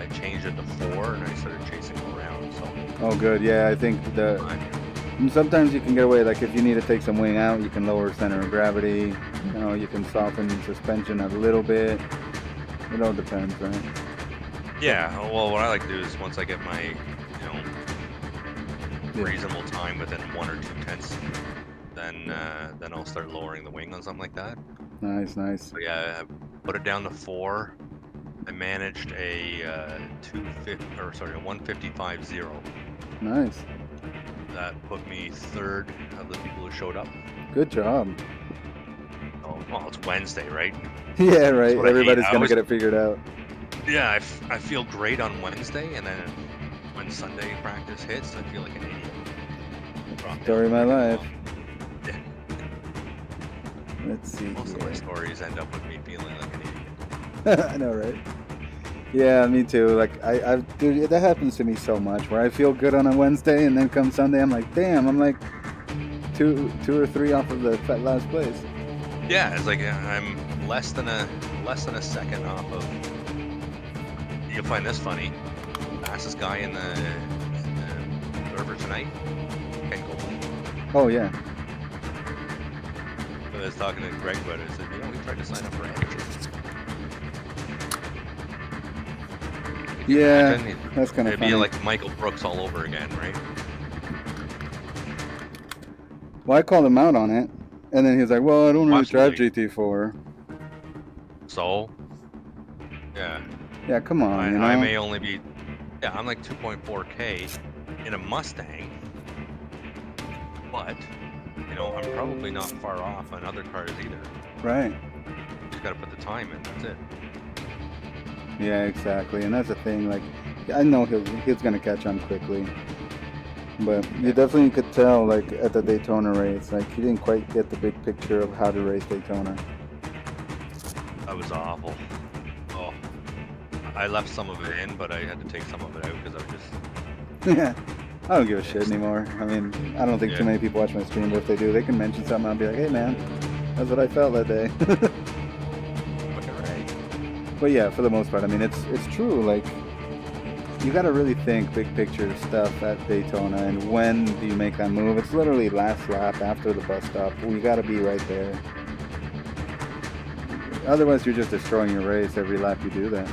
I changed it to 4 and I started chasing them around. So. Oh, good. Yeah, I think sometimes you can get away. Like if you need to take some wing out, you can lower center of gravity. You know, you can soften suspension a little bit. It all depends, right? Yeah. Well, what I like to do is once I get my, reasonable time within 1 or 2 tenths, then I'll start lowering the wing on something like that. Nice, nice. So yeah, I put it down to 4. I managed a 155.0. Nice. That put me 3rd of the people who showed up. Good job. Oh, well, it's Wednesday, right? Yeah, right. Everybody's gonna get it figured out. Yeah, I feel great on Wednesday, and then when Sunday practice hits, I feel like an idiot. Story of my life. Yeah. Let's see. Most of my stories end up with me feeling like an idiot. I know, right? Yeah, me too. Like dude, that happens to me so much. Where I feel good on a Wednesday, and then come Sunday, I'm like, damn, I'm like two or 3 off of the last place. Yeah, it's like I'm less than a second off of. You'll find this funny. Fastest guy in the server tonight. Oh yeah. I was talking to Greg about it. I said, we tried to sign up for amateurs. Yeah, that's kind of funny. It'd be like Michael Brooks all over again, right? Well, I called him out on it, and then he was like, "Well, I don't really drive GT4." So, yeah. Yeah, come on. I may only be. Yeah, I'm like 2.4K in a Mustang, but I'm probably not far off on other cars either. Right. Just gotta put the time in. That's it. Yeah, exactly, and that's the thing. Like, I know he's gonna catch on quickly, but you definitely could tell, like at the Daytona race, like he didn't quite get the big picture of how to race Daytona. That was awful. Oh, I left some of it in, but I had to take some of it out because I was just. Yeah, I don't give a shit anymore. I mean, I don't think too many people watch my stream, but if they do, they can mention something. I'll be like, hey man, that's what I felt that day. But yeah, for the most part, I mean, it's true. Like, you got to really think big picture stuff at Daytona, and when do you make that move? It's literally last lap after the bus stop. You got to be right there. Otherwise, you're just destroying your race every lap you do that.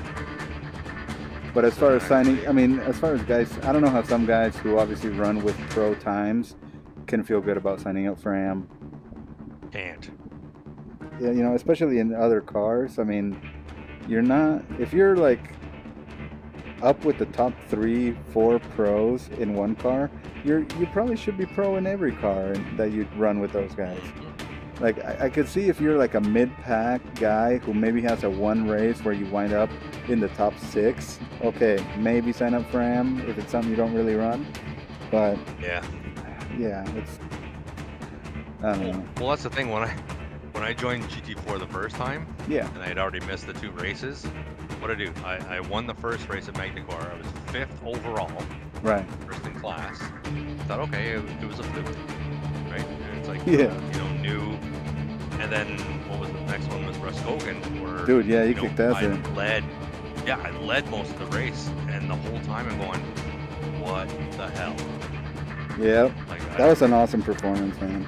But as far as signing, I mean, as far as guys, I don't know how some guys who obviously run with pro times can feel good about signing up for AM. Can't. Yeah, especially in other cars. I mean, you're not, if you're like up with the top 3-4 pros in one car, you probably should be pro in every car that you run with those guys. Like, I could see if you're like a mid-pack guy who maybe has a one race where you wind up in the top 6, okay, maybe sign up for AM if it's something you don't really run. But yeah, it's, I don't know. Well, that's the thing. When I joined GT4 the first time, yeah, and I had already missed the 2 races, what did I do? I won the first race at Magnacar. I was 5th overall. Right. First in class. I thought, okay, it was a fluke, right? And it's like, yeah, new. And then what was the next one? Was Muskogan? Dude, yeah, you kicked ass in. I led most of the race, and the whole time I'm going, what the hell? Yeah, like, that was an awesome performance, man.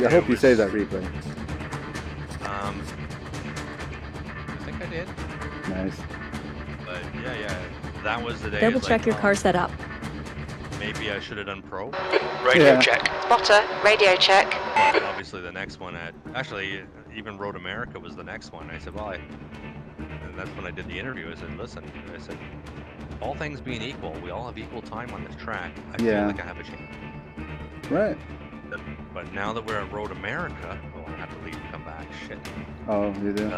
I hope you save that replay. I think I did. Nice. But yeah, that was the day. Double check your car setup. Maybe I should have done pro. Radio check. Spotter, radio check. But obviously the next one actually even Road America was the next one. I said, well, and that's when I did the interview. I said, listen, all things being equal, we all have equal time on this track. I feel like I have a chance. Right. But now that we're at Road America, I have to leave and come back. Shit. Oh, you do?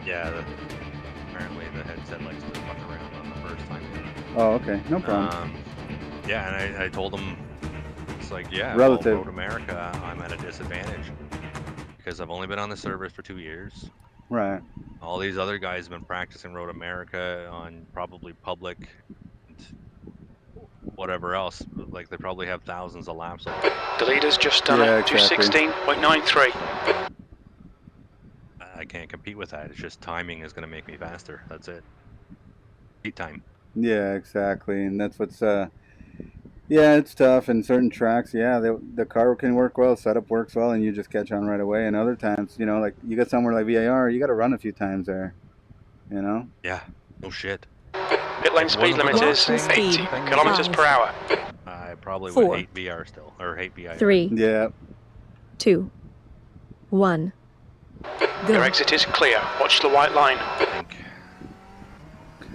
Yeah. Apparently the headset likes to fuck around on the first time. Oh, okay. No problem. Yeah, and I told him, it's like, relative. Road America, I'm at a disadvantage because I've only been on the servers for 2 years. Right. All these other guys have been practicing Road America on probably public and whatever else. Like, they probably have thousands of laps. The leader's just done it. Exactly. 216.93. I can't compete with that. It's just timing is going to make me faster. That's it. time. Yeah, exactly, and that's what's yeah, it's tough in certain tracks. Yeah, the car can work well, setup works well, and you just catch on right away. And other times, you know, like you get somewhere like VAR, you got to run a few times there. You know. Yeah. No shit. Pit lane speed limit is 80 kilometers per hour. I probably 4, would hate VR still, or hate VIR. 3, Yeah. 2, 1. Your Go. exit is clear. Watch the white line. I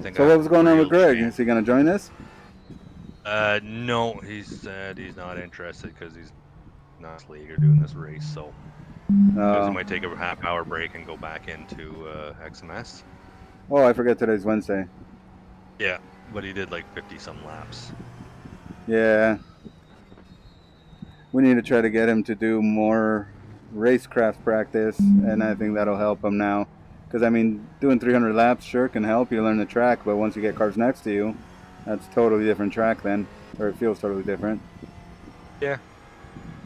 think So what was going on with Greg? chance. Is he gonna join us? No, he said he's not interested because he's not league or doing this race, so because he might take a half-hour break and go back into XMS. Oh, I forget today's Wednesday. Yeah, but he did like 50-some laps. Yeah. We need to try to get him to do more racecraft practice, and I think that'll help him now. Because, I mean, doing 300 laps sure can help you learn the track, but once you get cars next to you, that's totally different track then, or it feels totally different. Yeah.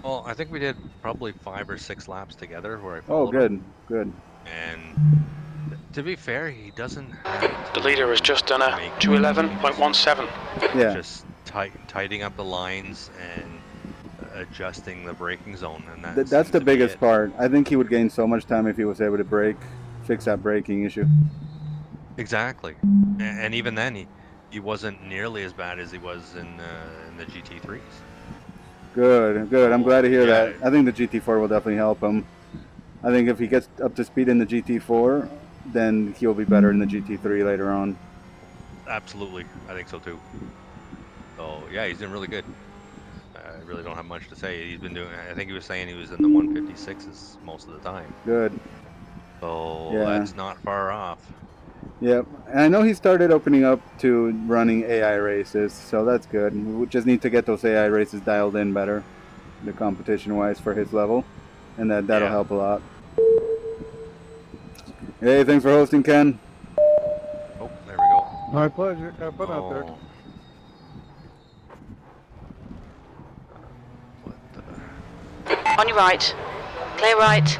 Well, I think we did probably 5 or 6 laps together where I Oh, followed good, him. good. And to be fair, he doesn't have The to leader has just done a make 211.17. Yeah. just tidying up the lines and adjusting the braking zone, and That's the biggest part. I think he would gain so much time if he was able to fix that braking issue. Exactly, and even then, he wasn't nearly as bad as he was in the GT3s. Good, good. I'm glad to hear Yeah. that. I think the GT4 will definitely help him. I think if he gets up to speed in the GT4, then he'll be better in the GT3 later on. Absolutely, I think so too. So yeah, he's doing really good. I really don't have much to say. He's been doing. I think he was saying he was in the 156s most of the time. Good. So Yeah. that's not far off. Yep. And I know he started opening up to running AI races, so that's good. We just need to get those AI races dialed in better, the competition-wise for his level, and that'll Yeah. help a lot. Hey, thanks for hosting, Ken. Oh, there we go. My pleasure. Have fun out there. Oh. What the... On your right. Clear right.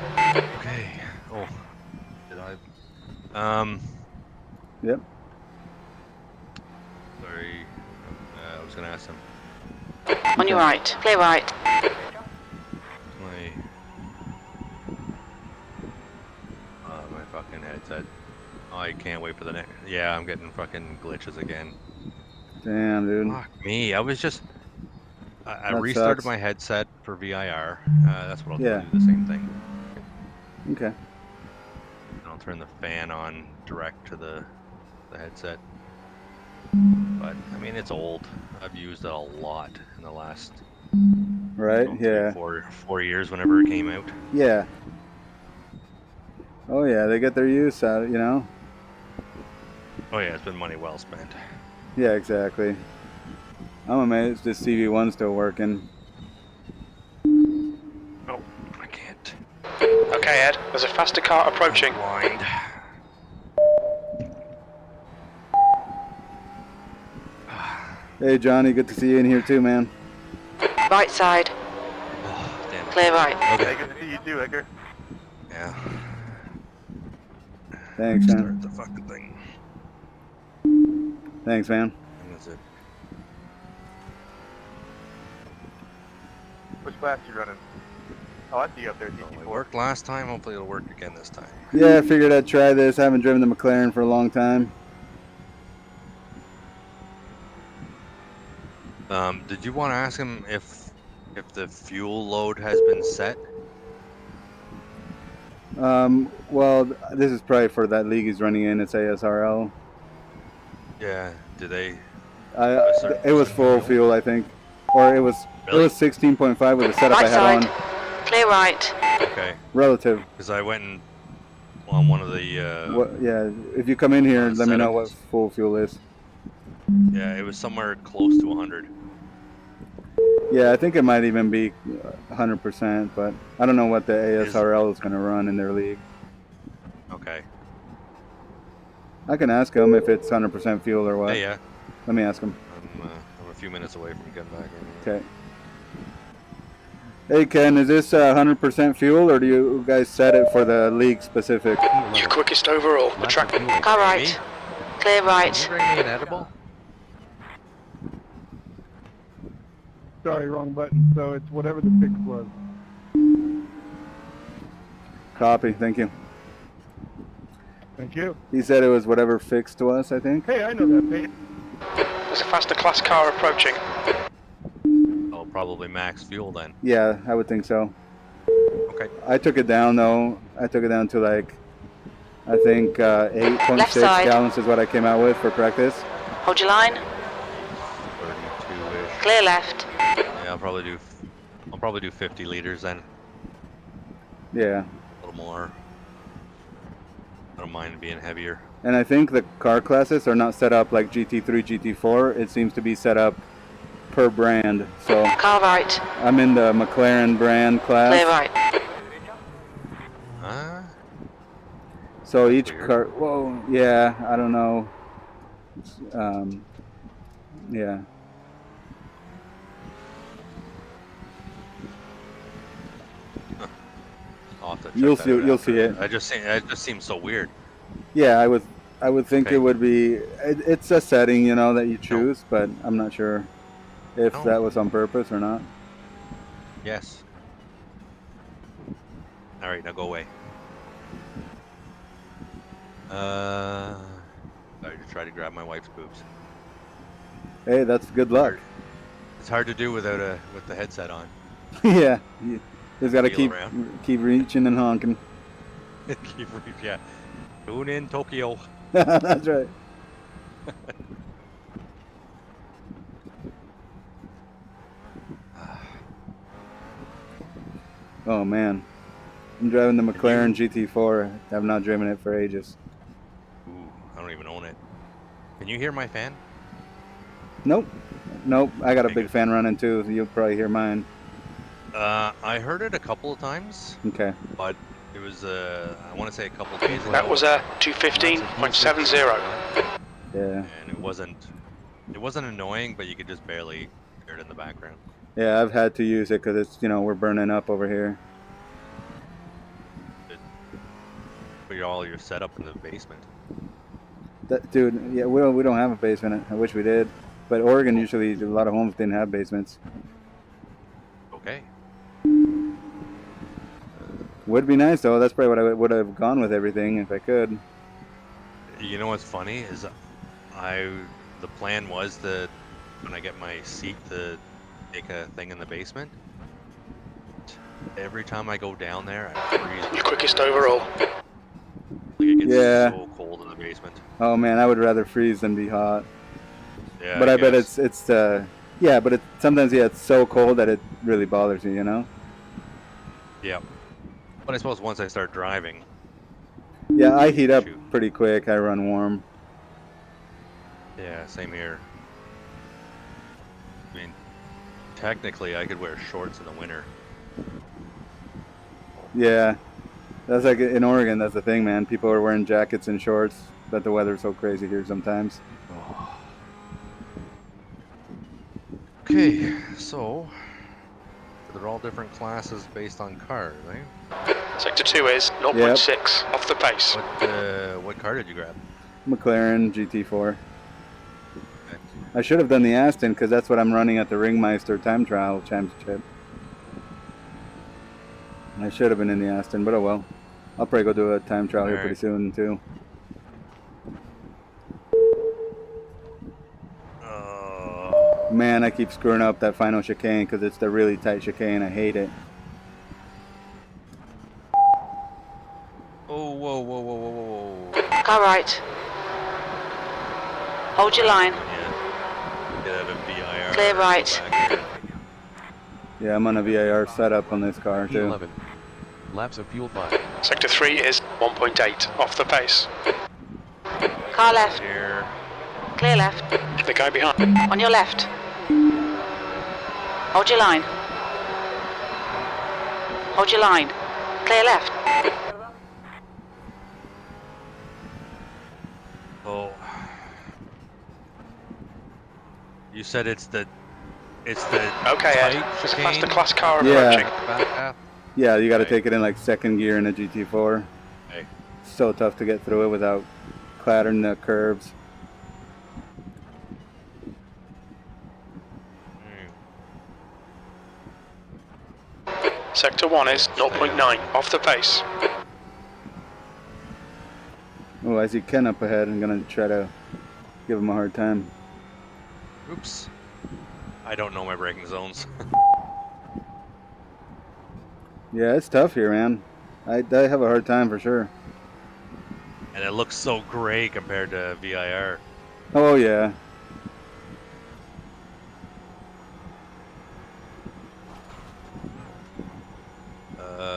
Okay. Oh, did I? Yep. Sorry. I was gonna ask him. On your right. Clear right. My fucking headset. Oh, I can't wait for the next. Yeah, I'm getting fucking glitches again. Damn, dude. Fuck me. I was just. I That restarted sucks. my headset for VIR. That's what I'll Yeah. do the same thing. Okay. And I'll turn the fan on direct to the headset. But I mean, it's old. I've used it a lot in the last Right? 3, Yeah. 4 years whenever it came out. Yeah. Oh yeah, they get their use out, you know? Oh yeah, it's been money well spent. Yeah, exactly. I'm amazed this CV1's still working. Oh, I can't. Okay, Ed, there's a faster car approaching. I'm blind. Hey Johnny, good to see you in here too, man. Right side. Oh, damn it. Clear right. Okay. Good to see you too, Edgar. Yeah. Thanks, man. Start the fucking thing. Thanks, man. And that's it. Which class you running? Oh, I see you up there, Well, it GT4. worked last time. Hopefully it'll work again this time. Yeah, I figured I'd try this. I haven't driven the McLaren for a long time. Did you want to ask him if the fuel load has been set? Well, this is probably for that league he's running in. It's ASRL. Yeah. Did they? It was full fuel, I think, or it was Really? it was 16.5 with the setup Right I had side. on. Clear right. Okay. Relative. Because I went and on one of the. What? Yeah. If you come in here, let me know what setups. full fuel is. Yeah, it was somewhere close to 100. Yeah, I think it might even be 100%, but I don't know what the ASRL is going to run in their league. Okay. I can ask him if it's 100% fuel or what. Hey, yeah. Let me ask him. I'm a few minutes away from getting back. Okay. Hey Ken, is this 100% fuel, or do you guys set it for the league specific? Your quickest overall. The track. Car right. Clear Can right. you bring me an edible? Sorry, wrong button. So it's whatever the fix was. Copy. Thank you. Thank you. He said it was whatever fixed to us, I think. Hey, I know that page. There's a faster class car approaching. Oh, probably max fuel then. Yeah, I would think so. Okay. I took it down though. I took it down to like, I think Left 8.6 side. gallons is what I came out with for practice. Hold your line. 32-ish. Clear left. Yeah, I'll probably do 50 liters then. Yeah. A little more. I don't mind being heavier. And I think the car classes are not set up like GT3, GT4. It seems to be set up per brand. So Car right. I'm in the McLaren brand class. Clear right. Huh? So each Weird. car, whoa, yeah, I don't know. Yeah. I'll have to check You'll that see- out you'll after. see it. It just seems so weird. Yeah, I would think Okay. it would be. It's a setting, you know, that you choose, but I'm not sure if No. that was on purpose or not. Yes. All right, now go away. Sorry to try to grab my wife's boobs. Hey, that's good luck. It's hard to do with the headset on. Yeah, you just gotta Wheel keep reaching and honking. Yeah. Tune in Tokyo. That's right. Oh man, I'm driving the McLaren GT4. I've not driven it for ages. Ooh, I don't even own it. Can you hear my fan? Nope, nope. I got a Okay, big good. fan running too. You'll probably hear mine. I heard it a couple of times, Okay. but it was I want to say a couple of days ago. That was a 215.70. Yeah. And it wasn't annoying, but you could just barely hear it in the background. Yeah, I've had to use it because it's, you know, we're burning up over here. Put all your setup in the basement. Dude, yeah, we don't have a basement. I wish we did. But Oregon usually, a lot of homes didn't have basements. Okay. Would be nice though. That's probably what I would have gone with everything if I could. You know what's funny is the plan was that when I get my seat to take a thing in the basement, every time I go down there, I freeze. Your quickest overall. Like it gets Yeah. so cold in the basement. Oh man, I would rather freeze than be hot. Yeah. But I bet guess. it's yeah, but sometimes it's so cold that it really bothers you, you know? Yeah. But I suppose once I start driving, Yeah, I heat up Shoot. pretty quick. I run warm. yeah, same here. I mean, technically, I could wear shorts in the winter. Yeah. That's like in Oregon, that's the thing, man. People are wearing jackets and shorts, but the weather's so crazy here sometimes. Okay, so they're all different classes based on cars, right? Sector 2 is 0.6 off the pace. What car did you grab? McLaren GT4. Okay. I should have done the Aston because that's what I'm running at the Ringmeister Time Trial Championship. I should have been in the Aston, but oh well. I'll probably go do a time trial here Alright. pretty soon too. Man, I keep screwing up that final chicane because it's the really tight chicane. I hate it. Oh, whoa, whoa, whoa, whoa, whoa, whoa. Car right. Hold your line. Yeah. Get out of VIR. Clear right. Back here. Yeah, I'm on a VIR setup on this car too. 11. Laps of fuel 5. Sector 3 is 1.8 off the pace. Car left. Here. Clear left. The guy behind. On your left. Hold your line. Hold your line. Clear left. Oh. You said it's the Okay, Ed. tight There's a chicane? faster class car Yeah. approaching. Back half? Yeah, you got to Okay. take it in like second gear in a GT4. Okay. So tough to get through it without clattering the curbs. Sector 1 is 0.9 off the pace. Oh, I see Ken up ahead. I'm gonna try to give him a hard time. Oops. I don't know my braking zones. Yeah, it's tough here, man. I have a hard time for sure. And it looks so gray compared to VIR. Oh yeah.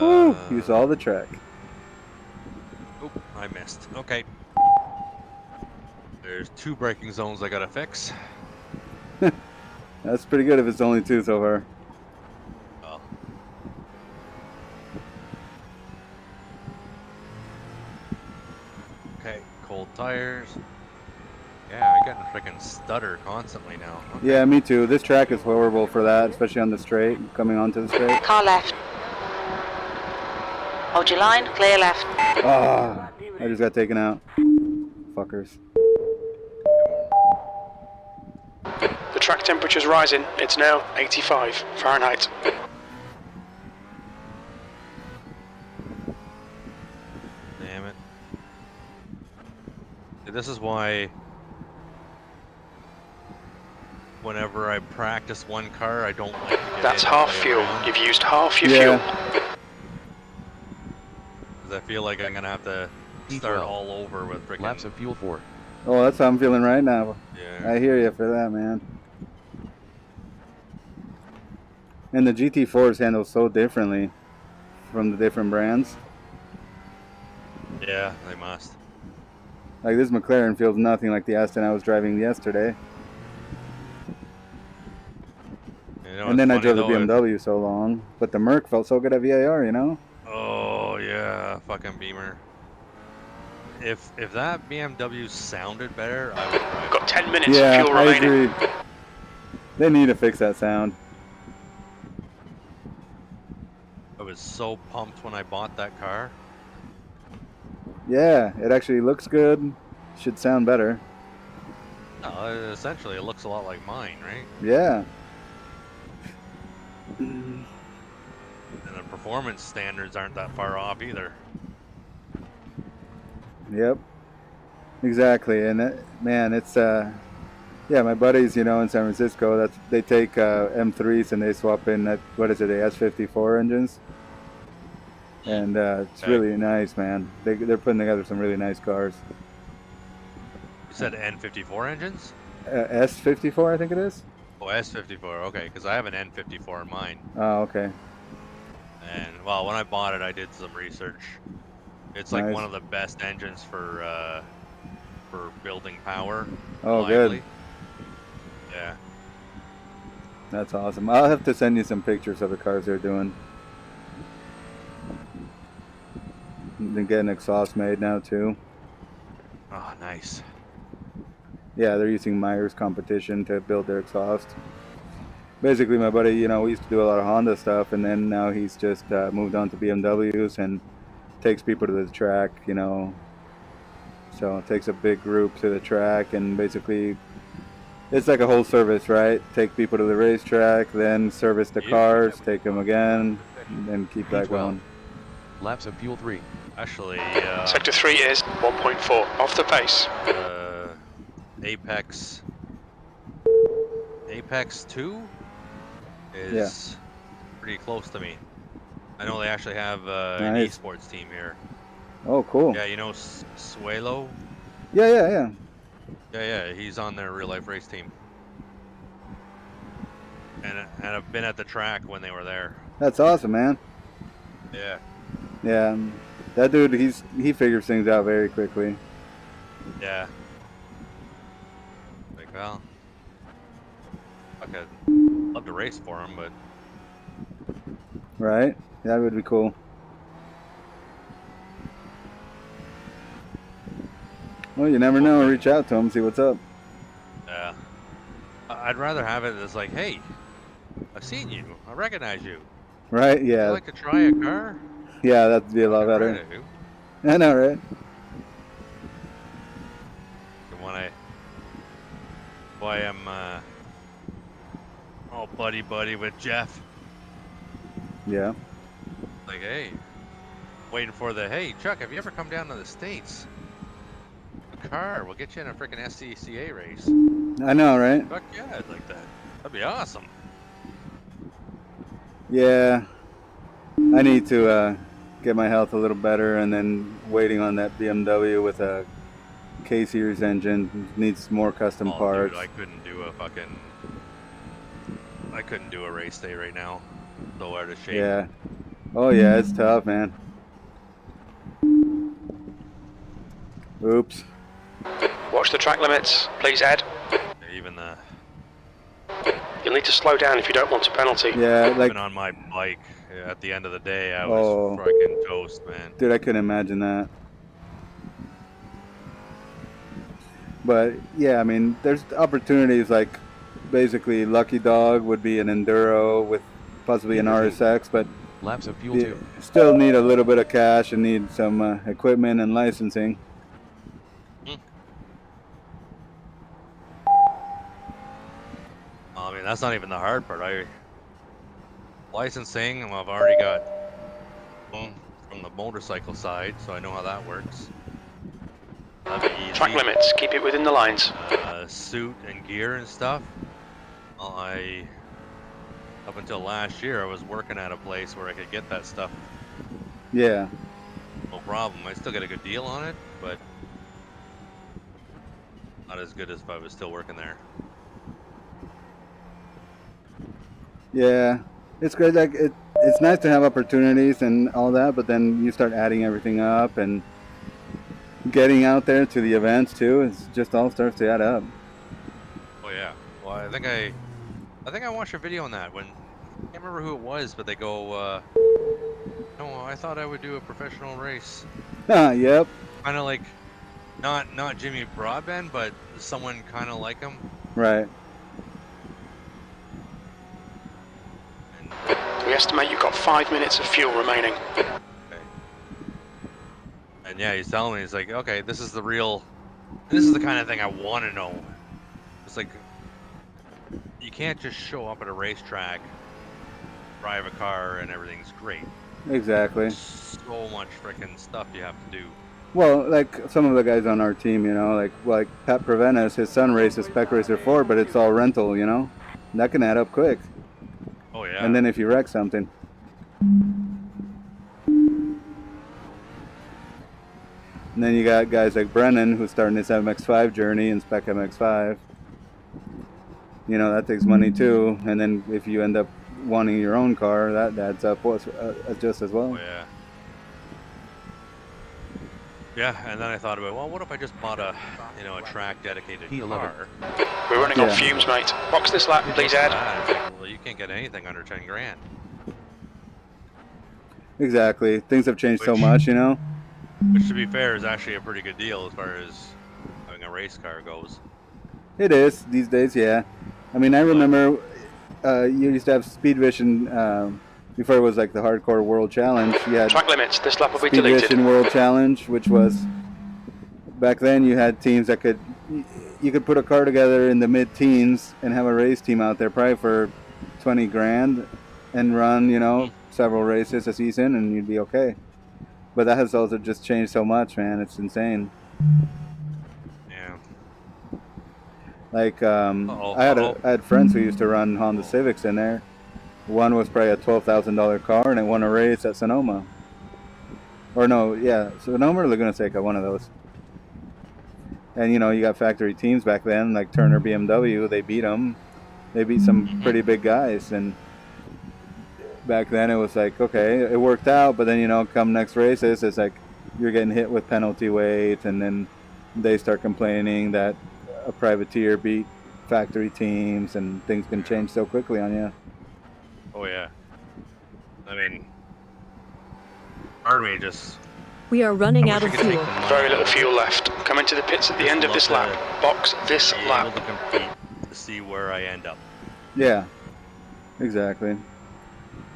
Woo! You saw the track. Oop, I missed. Okay. There's 2 braking zones I gotta fix. That's pretty good if it's only 2 so far. Oh. Okay, cold tires. Yeah, I got a freaking stutter constantly now. Okay. Yeah, me too. This track is horrible for that, especially on the straight, coming onto the straight. Car left. Hold your line, clear left. Ah, I just got taken out. Fuckers. The track temperature's rising. It's now 85 Fahrenheit. Damn it. This is why whenever I practice one car, I don't like to get That's in half and play fuel. around, You've used half your Yeah. fuel. 'cause I feel like I'm gonna have to start all over with freaking. Laps of fuel 4. Oh, that's how I'm feeling right now. Yeah. I hear you for that, man. And the GT4 is handled so differently from the different brands. Yeah, they must. Like this McLaren feels nothing like the Aston I was driving yesterday. You know, And then I it's drove the funny though, BMW so long, but the Merc felt so good at VIR, you know? Oh yeah, fucking Beamer. If that BMW sounded better, I would drive. Got 10 minutes Yeah, of fuel I remaining. agree. They need to fix that sound. I was so pumped when I bought that car. Yeah, it actually looks good. Should sound better. Essentially, it looks a lot like mine, right? Yeah. And the performance standards aren't that far off either. Yep. Exactly. And man, it's yeah, my buddies, you know, in San Francisco, they take M3s and they swap in what is it, the S54 engines. And it's Okay. really nice, man. They're putting together some really nice cars. You said N54 engines? S54, I think it is. Oh, S54. Okay, because I have an N54 in mine. Oh, okay. And well, when I bought it, I did some research. It's like Nice. one of the best engines for building power. Oh, reliably. good. Yeah. That's awesome. I'll have to send you some pictures of the cars they're doing. They're getting exhaust made now too. Oh, nice. Yeah, they're using Myers competition to build their exhaust. Basically, my buddy, you know, we used to do a lot of Honda stuff, and then now he's just moved on to BMWs and takes people to the track, you know. So it takes a big group to the track, and basically, it's like a whole service, right? Take people to the racetrack, then service the cars, take them again, and then keep that going. Laps of fuel 3. Actually, Sector 3 is 1.4 off the pace. Apex 2 is pretty close to me. I know they actually have an Nice. esports team here. Oh, cool. Yeah, you know Suelo? Yeah. Yeah, he's on their real life race team. And I've been at the track when they were there. That's awesome, man. Yeah. Yeah, that dude, he figures things out very quickly. Yeah. Like, well, fuck, I'd love to race for him, but Right? That would be cool. Well, you never know. Reach out to him, see what's up. yeah. I'd rather have it as like, hey, I've seen you, I recognize you. Right? Would you Yeah. like to try a car? Yeah, that'd be a lot Fucking better. right I do. I know, right? And why I'm all buddy with Jeff. Yeah. Like, hey, waiting for the, hey, Chuck, have you ever come down to the States? A car, we'll get you in a freaking SCCA race. I know, right? Fuck yeah, I'd like that. That'd be awesome. Yeah. I need to get my health a little better, and then waiting on that BMW with a K-Series engine needs more custom parts. Dude, I couldn't do a race day right now. So out of shape. Yeah. Oh yeah, it's tough, man. Oops. Watch the track limits, please, Ed. Even the You'll need to slow down if you don't want a penalty. Yeah, like, even on my bike, at the end of the day, I was freaking toast, man. dude, I couldn't imagine that. But yeah, I mean, there's opportunities like basically Lucky Dog would be an enduro with possibly an RSX, but Laps of fuel you 2. still need a little bit of cash and need some equipment and licensing. I mean, that's not even the hard part. Licensing, I've already got from the motorcycle side, so I know how that works. That'd be easy. Track limits, keep it within the lines. Suit and gear and stuff. Well, up until last year, I was working at a place where I could get that stuff. Yeah. No problem. I still get a good deal on it, but not as good as if I was still working there. Yeah, it's great. Like it's nice to have opportunities and all that, but then you start adding everything up and getting out there to the events too. It's just all starts to add up. Oh yeah. Well, I think I watched a video on that when I can't remember who it was, but they go, no, I thought I would do a professional race. Yep. Kind of like, not Jimmy Broadbent, but someone kind of like him. Right. We estimate you've got 5 minutes of fuel remaining. Okay. And yeah, he's telling me, he's like, okay, this is the kind of thing I want to know. It's like, you can't just show up at a racetrack, drive a car, and everything's great. Exactly. So much freaking stuff you have to do. Well, like some of the guys on our team, you know, like Pat Preventus, his son races Spec Racer 4, but it's all rental, you know? That can add up quick. Oh yeah. And then if you wreck something. And then you got guys like Brennan who's starting his MX-5 journey in Spec MX-5. You know, that takes money too. And then if you end up wanting your own car, that adds up just as well. Oh yeah. Yeah, and then I thought about, well, what if I just bought a track dedicated car? We're running on fumes, mate. Box this lap, please, Ed. Well, you can't get anything under 10 grand. Exactly. Things have changed so much, you know? Which, to be fair, is actually a pretty good deal as far as having a race car goes. It is, these days, yeah. I mean, I remember you used to have Speed Vision before it was like the Hardcore World Challenge. You had Track limits, this lap will be Speed deleted. Vision World Challenge, which was, back then you had teams that you could put a car together in the mid-teens and have a race team out there probably for 20 grand and run, you know, several races a season and you'd be okay. But that has also just changed so much, man. It's insane. Yeah. Like, I had friends who used to run Honda Civics in there. One was probably a $12,000 car, and it won a race at Sonoma. Or no, yeah, Sonoma or Laguna Seca, one of those. And you know, you got factory teams back then, like Turner BMW. They beat them. They beat some pretty big guys, and back then it was like, okay, it worked out. But then, you know, come next races, it's like you're getting hit with penalty weight, and then they start complaining that a privateer beat factory teams, and things can change so quickly on you. Oh yeah. I mean, part of me just... We are running out of fuel. Very little fuel left. Coming to the pits at the end of this lap. Box this lap. Able to compete to see where I end up. Yeah, exactly.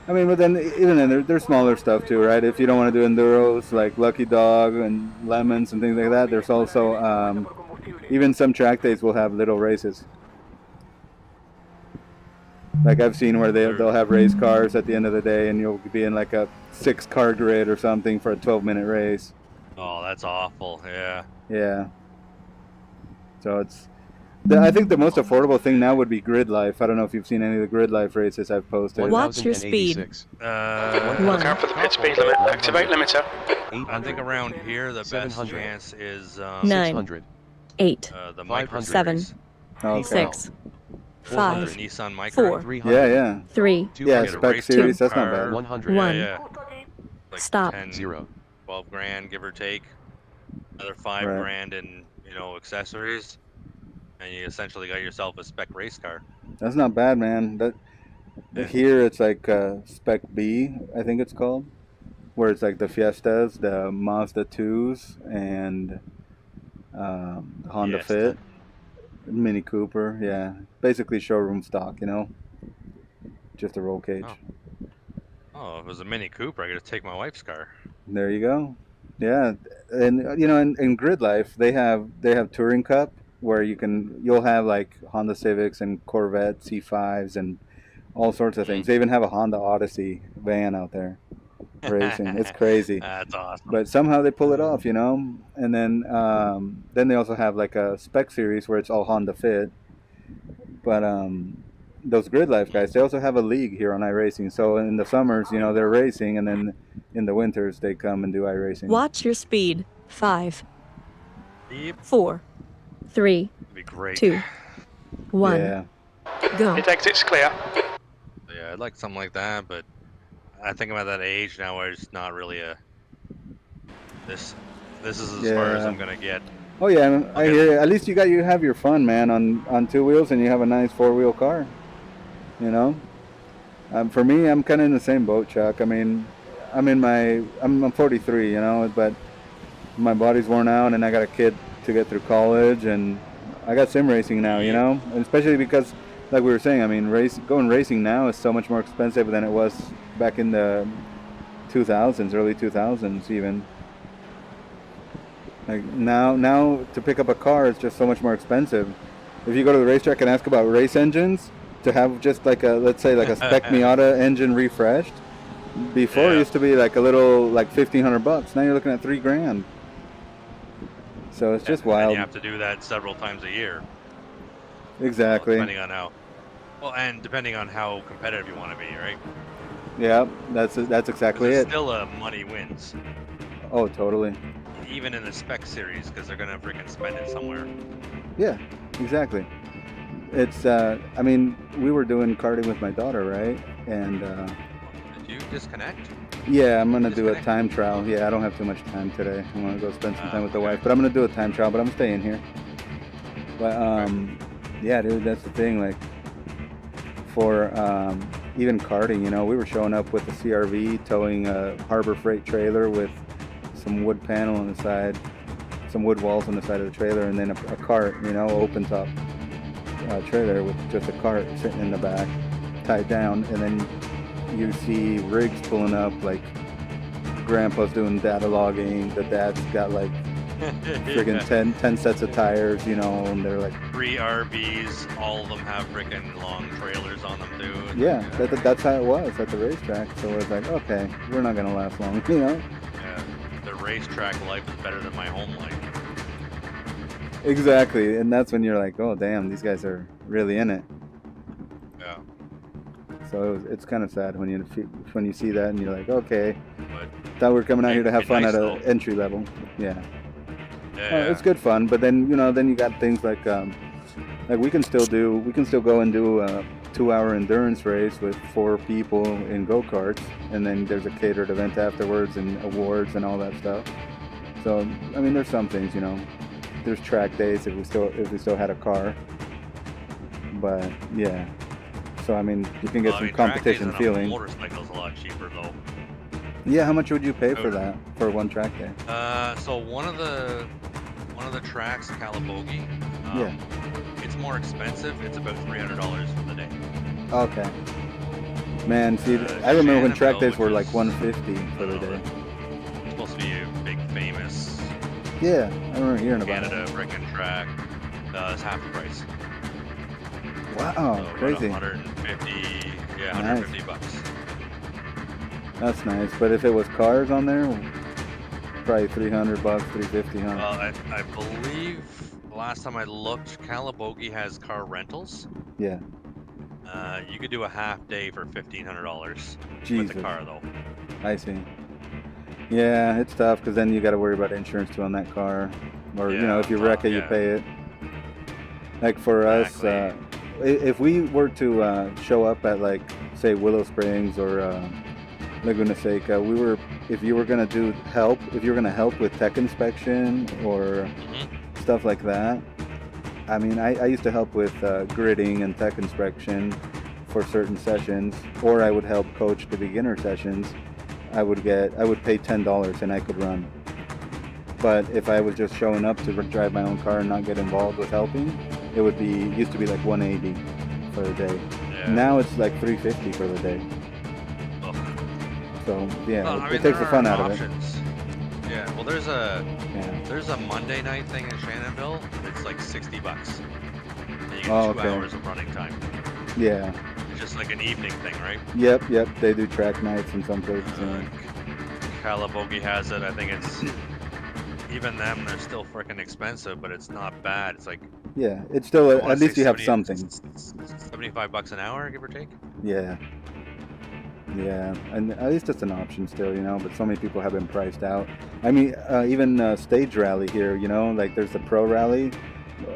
I mean, but then even then, there's smaller stuff too, right? If you don't want to do enduros like Lucky Dog and Lemons and things like that, there's also even some track days will have little races. Like I've seen where they'll have race cars at the end of the day, and you'll be in like a 6-car grid or something for a 12-minute race. Oh, that's awful. Yeah. Yeah. So I think the most affordable thing now would be grid life. I don't know if you've seen any of the grid life races I've posted. Watch your speed. 1086. Look out for the pit speed limit. Activate limiter. I think around here the best 700. chance is 9, 600. 8, the 500. micro 7, series. Okay. 6, The 5, Nissan Micro. 4, 300. Yeah. 3, 200. Yeah, Get a spec race series, that's not car. bad. 100. One. Yeah. Like Stop. 10, 0. 12 grand, give or take. Another 5 Right. grand in, accessories. And you essentially got yourself a spec race car. That's not bad, man. Yeah. Here it's like Spec B, I think it's called, where it's like the Fiestas, the Mazda 2s, and Honda Fiesta. Fit, Mini Cooper. Yeah, basically showroom stock, just a roll cage. Oh, if it was a Mini Cooper, I could just take my wife's car. There you go. Yeah, and in grid life they have Touring Cup, where you'll have like Honda Civics and Corvette C5s and all sorts of things. They even have a Honda Odyssey van out there racing. It's crazy. That's awesome. But somehow they pull it off, And then they also have like a spec series where it's all Honda Fit. But those grid life guys, they also have a league here on iRacing. So in the summers, they're racing, and then in the winters they come and do iRacing. watch your speed. 5, Yep. 4, 3, That'd be great. 2, 1, Yeah. go. Pit exit's clear. Yeah, I'd like something like that, but I think I'm at that age now where it's not really this is as far as Yeah. I'm gonna get. Oh yeah, I Okay. hear you. At least you have your fun, man, on 2 wheels, and you have a nice 4-wheel car. For me, I'm kind of in the same boat, Chuck. I mean, I'm 43, but my body's worn out, and I got a kid to get through college, and I got sim racing now, and especially because, like we were saying, I mean, going racing now is so much more expensive than it was back in the 2000s, early 2000s even. Like now to pick up a car is just so much more expensive. If you go to the racetrack and ask about race engines, to have just like let's say a spec Miata engine refreshed, before it used to be like a little like $1,500. Now you're looking at $3,000. So it's just wild. And you have to do that several times a year. Exactly. Depending on how competitive you want to be, right? Yeah, that's exactly It's it. still money wins, Oh, totally. even in the spec series, because they're gonna freaking spend it somewhere. Yeah, exactly. It's I mean, we were doing karting with my daughter, right? And Did you disconnect? yeah, I'm gonna do a Disconnect? time trial. Yeah, I don't have too much time today. I want to go spend some time with the Okay. wife, but I'm gonna do a time trial. But I'm staying here. But yeah, dude, that's the thing. Like for even karting, we were showing up with a CRV, towing a Harbor Freight trailer with some wood panel on the side, some wood walls on the side of the trailer, and then a cart, open top trailer with just a cart sitting in the back, tied down, and then you see rigs pulling up, like grandpa's doing data logging, the dad's got like friggin' 10 sets of tires, and they're like, 3 RVs, all of them have freaking long trailers on them too. yeah, that's how it was at the racetrack. So it was like, okay, we're not gonna last long, Yeah, the racetrack life is better than my home life. Exactly, and that's when you're like, oh damn, these guys are really in it. Yeah, So it's kind of sad when you see that and you're like, okay, but thought we were coming out here to have It'd be fun nice, at though. an entry level. Yeah. yeah, It's good fun, but then then you got things like we can still go and do a 2-hour endurance race with 4 people in go-karts, and then there's a catered event afterwards and awards and all that stuff. So I mean, there's some things, there's track days if we still had a car, but yeah. So I mean, you can get Well, I some mean, track days competition on a feeling. motorcycle's a lot cheaper though. Yeah, how much would you pay for that for one track day? So one of the tracks, Calabogie, Yeah. it's more expensive. It's about $300 for the day. Okay. Man, see, I remember when track days were like $150 for the day. It's supposed to be a big famous Yeah, I remember hearing about Canada freaking track. It's half the price. it. Wow, So about crazy. 150, yeah, Nice. 150 bucks. That's nice. But if it was cars on there, probably 300 bucks, 350, huh? Well, I believe the last time I looked, Calabogie has car rentals. Yeah. You could do a half day for $1,500 with Jesus. the car though. I see. Yeah, it's tough because then you got to worry about insurance too on that car, or you know, Yeah, if you well, wreck it, you yeah. pay it. Like for us, if we were to show up at like say Willow Springs or Laguna Seca, if you were gonna help with tech inspection or stuff like that. I mean, I used to help with gridding and tech inspection for certain sessions, or I would help coach the beginner sessions. I would pay $10 and I could run. But if I was just showing up to drive my own car and not get involved with helping, it used to be like 180 for the day. Yeah. Now it's like 350 for the day. Ugh. So yeah, Well, I mean, it takes the there fun are out of it. options. Yeah, well, there's a Monday night thing in Shannonville. It's like 60 bucks. And you get 2 hours of running time. Yeah. It's just like an evening thing, right? Yep. They do track nights in some places. Calabogie has it. I think it's even them. They're still freaking expensive, but it's not bad. It's like Yeah, it's still I wanna at least say you have 70 something. 75 bucks an hour, give or take. Yeah. Yeah, and at least it's an option still, you know, but so many people have been priced out. I mean, even stage rally here, you know, like there's the Pro Rally,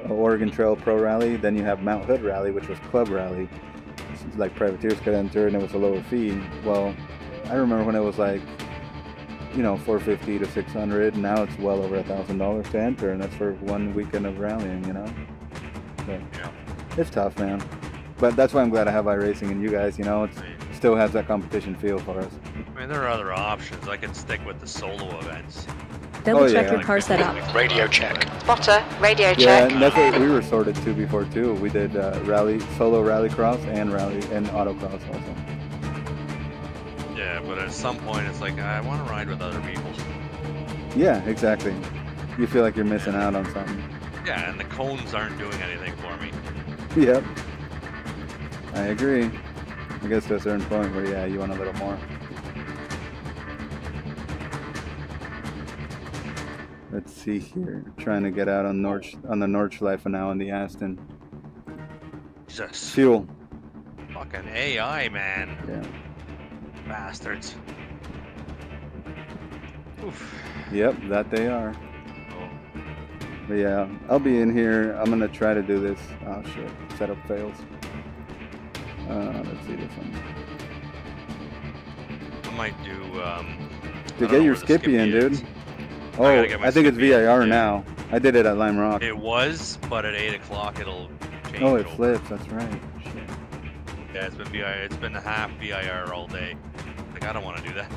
Oregon Trail Pro Rally, then you have Mount Hood Rally, which was Club Rally. It's like privateers could enter and it was a lower fee. Well, I remember when it was like, you know, $450 to $600, now it's well over $1,000 to enter, and that's for one weekend of rallying, you know? So, Yeah. it's tough, man. But that's why I'm glad I have iRacing and you guys, you know, it still has that competition feel for us. I mean, there are other options. I could stick with the solo events. Double check yeah. your car setup. Radio check. Spotter, radio Yeah, check. and that's what we were sorted to before too. We did solo rallycross and autocross also. Yeah, but at some point, it's like I want to ride with other people. Yeah, exactly. You feel like you're missing out on something. Yeah, and the cones aren't doing anything for me. Yep. I agree. I guess to a certain point where, yeah, you want a little more. Let's see here. Trying to get out on the Nordschleife now in the Aston. Jesus. Fuel. Fucking AI, man. Yeah. Bastards. Oof. Yep, that they are. Oh. But yeah, I'll be in here. I'm gonna try to do this. Oh shit, setup fails. Let's see this one. I might do. To get your Skippy in, dude. Oh, gotta get my I think it's Skippy in, VIR yeah. now. I did it at Lime Rock. It was, but at 8 o'clock it'll change. Oh, it over. flips. That's right. Shit. Yeah, it's been VIR. It's been half VIR all day. Like I don't want to do that.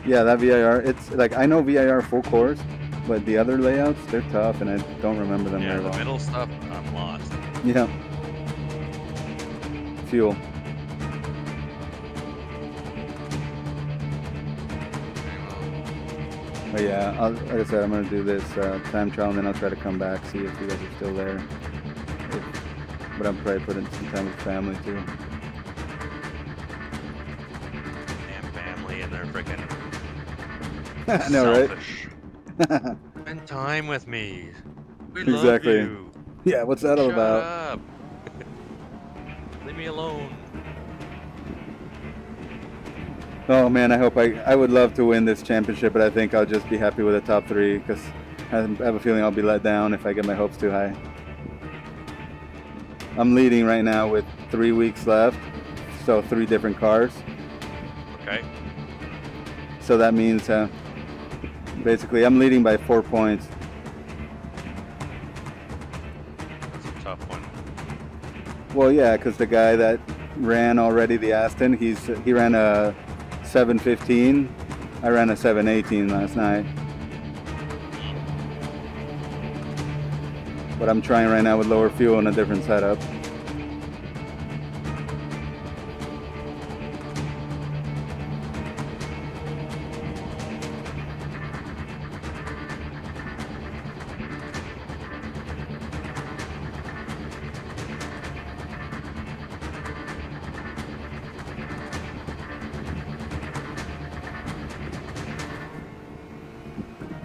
Yeah, that VIR. It's like I know VIR full course, but the other layouts they're tough, and I don't remember them Yeah, very the well. middle stuff, I'm lost. Yeah. Fuel. But yeah, like I said, I'm gonna do this time trial, and then I'll try to come back, see if you guys are still there. But I'm probably putting some time with family too. Damn family and their freaking I know, right? selfish. Spend time with me. We love Exactly. you. Yeah, what's that all Shut about? up. Leave me alone. Oh man, I would love to win this championship, but I think I'll just be happy with the top 3 because I have a feeling I'll be let down if I get my hopes too high. I'm leading right now with 3 weeks left, so 3 different cars. Okay. So that means basically I'm leading by 4 points. That's a tough one. Well, yeah, because the guy that ran already the Aston, he ran a 7:15. I ran a 7:18 last night. But I'm trying right now with lower fuel and a different setup.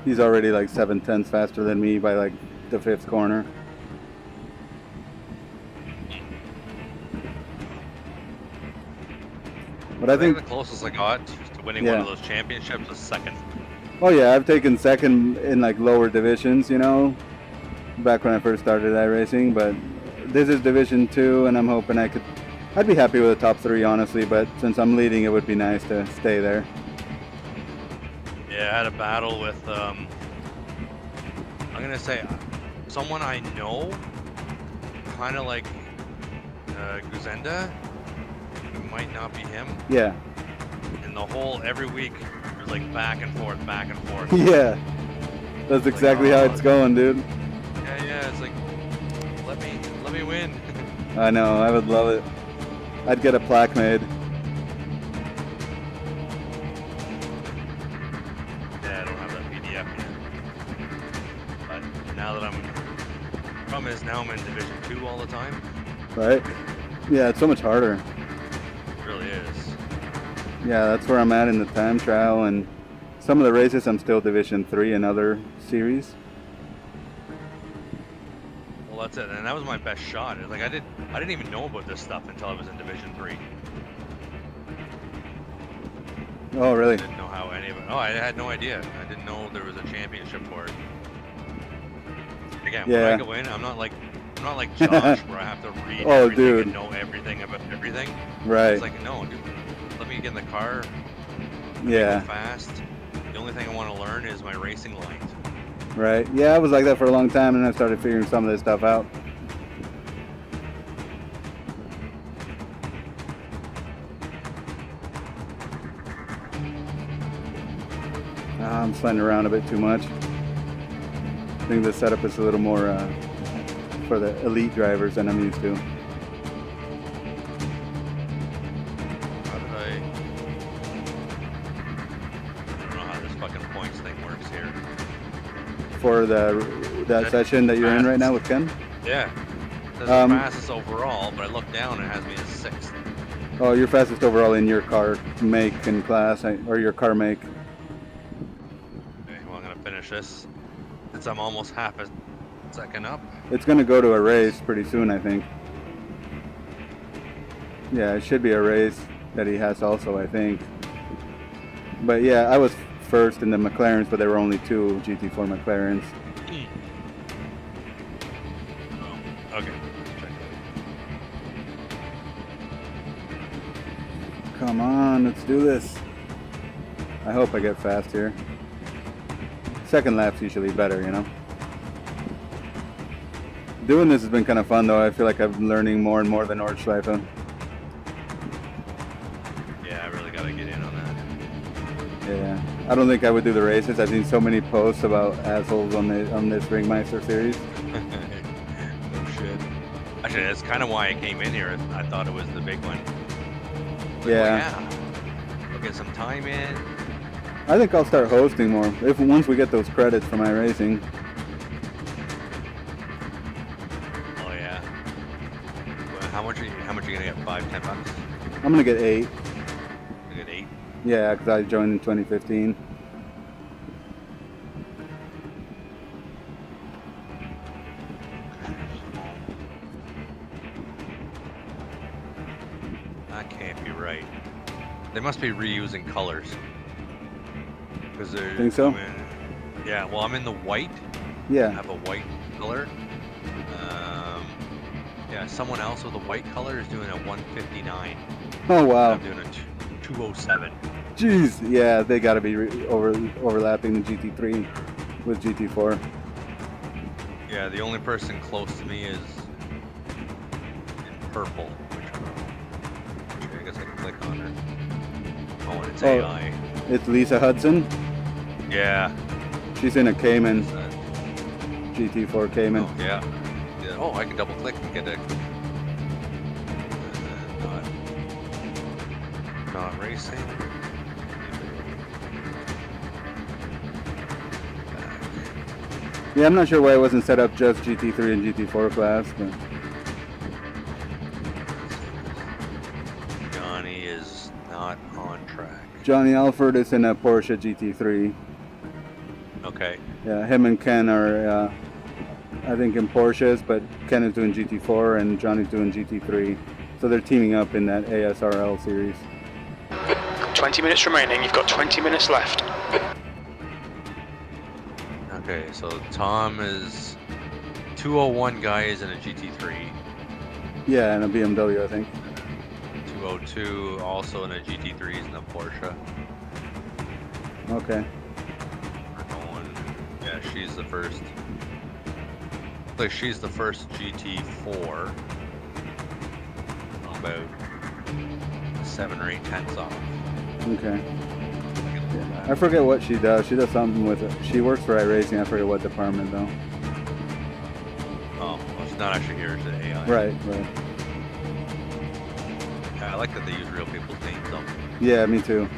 He's already like 7/10 faster than me by like the 5th corner. But I think the closest I got to winning one of those championships was second. Oh yeah, I've taken second in like lower divisions, you know, back when I first started iRacing, but this is Division 2 and I'm hoping I'd be happy with a top 3 honestly, but since I'm leading it would be nice to stay there. Yeah, I had a battle with, I'm gonna say, someone I know, kind of like Guzenda. It might not be him. Yeah. And the whole, every week, it was like back and forth, back and forth. Yeah. That's exactly how it's going, dude. Yeah, it's like, let me win. I know, I would love it. I'd get a plaque made. Yeah, I don't have that PDF yet. But now that problem is now I'm in Division 2 all the time. Right? Yeah, it's so much harder. It really is. Yeah, that's where I'm at in the time trial, and some of the races I'm still Division 3 in other series. Well, that's it, and that was my best shot. Like I didn't even know about this stuff until I was in Division 3. Oh, really? I didn't know how any of it. Oh, I had no idea. I didn't know there was a championship for it. Again, when I go in, I'm not like Josh, where I have to read everything and know everything about everything. Right. It's like, no, dude, let me get in the car. Yeah. Go fast. The only thing I want to learn is my racing lines. Right. Yeah, I was like that for a long time, and I started figuring some of this stuff out. I'm sliding around a bit too much. I think this setup is a little more for the elite drivers than I'm used to. How did I don't know how this fucking points thing works here. For that session that you're in right now with Ken? Yeah. It says fastest overall, but I look down and it has me as 6th. Oh, you're fastest overall in your car make and class, or your car make. Okay, well I'm gonna finish this. Since I'm almost half a second up. It's going to go to a race pretty soon, I think. Yeah, it should be a race that he has also, I think. But yeah, I was first in the McLarens, but there were only 2 GT4 McLarens. Oh, okay. Check that. Come on, let's do this. I hope I get fast here. Second lap's usually better, you know. Doing this has been kind of fun, though. I feel like I'm learning more and more the Nordschleife. Yeah, I really gotta get in on that. Yeah, I don't think I would do the races. I've seen so many posts about assholes on this Ringmeister series. No shit. Actually, that's kind of why I came in here. I thought it was the big one. Like, Yeah. We'll get some time in. I think I'll start hosting more once we get those credits from iRacing. Oh yeah. Well, how much are you gonna get? $5, $10? I'm gonna get 8. You get 8. Yeah, because I joined in 2015. That can't be right. They must be reusing colors. Because they're. Think so? Yeah. Well, I'm in the white. Yeah. I have a white color. Yeah. Someone else with a white color is doing a 159. Oh wow. I'm doing a 207. Jeez. Yeah, they gotta be overlapping the GT3 with GT4. Yeah. The only person close to me is in purple. Which I guess I can click on her. Oh, and it's AI. It's Lisa Hudson. Yeah. She's in a Cayman. GT4 Cayman. Oh, yeah. Oh, I can double click and get a. Not racing. Yeah, I'm not sure why it wasn't set up just GT3 and GT4 class, but. Johnny is not on track. Johnny Alford is in a Porsche GT3. Okay. Yeah, him and Ken are, I think, in Porsches, but Ken is doing GT4 and Johnny's doing GT3. So they're teaming up in that ASRL series. 20 minutes remaining. You've got 20 minutes left. Okay, so Tom is 201 guys in a GT3. Yeah, and a BMW, I think. 202 also in a GT3 is in a Porsche. Okay. Yeah, she's the first. Like she's the first GT4. About 7 or 8 tenths off. Okay. I forget what she does. She does something with it. She works for iRacing. I forget what department though. Oh, well, she's not actually here. She's AI. Right. Yeah, I like that they use real people's names though. Yeah, me too.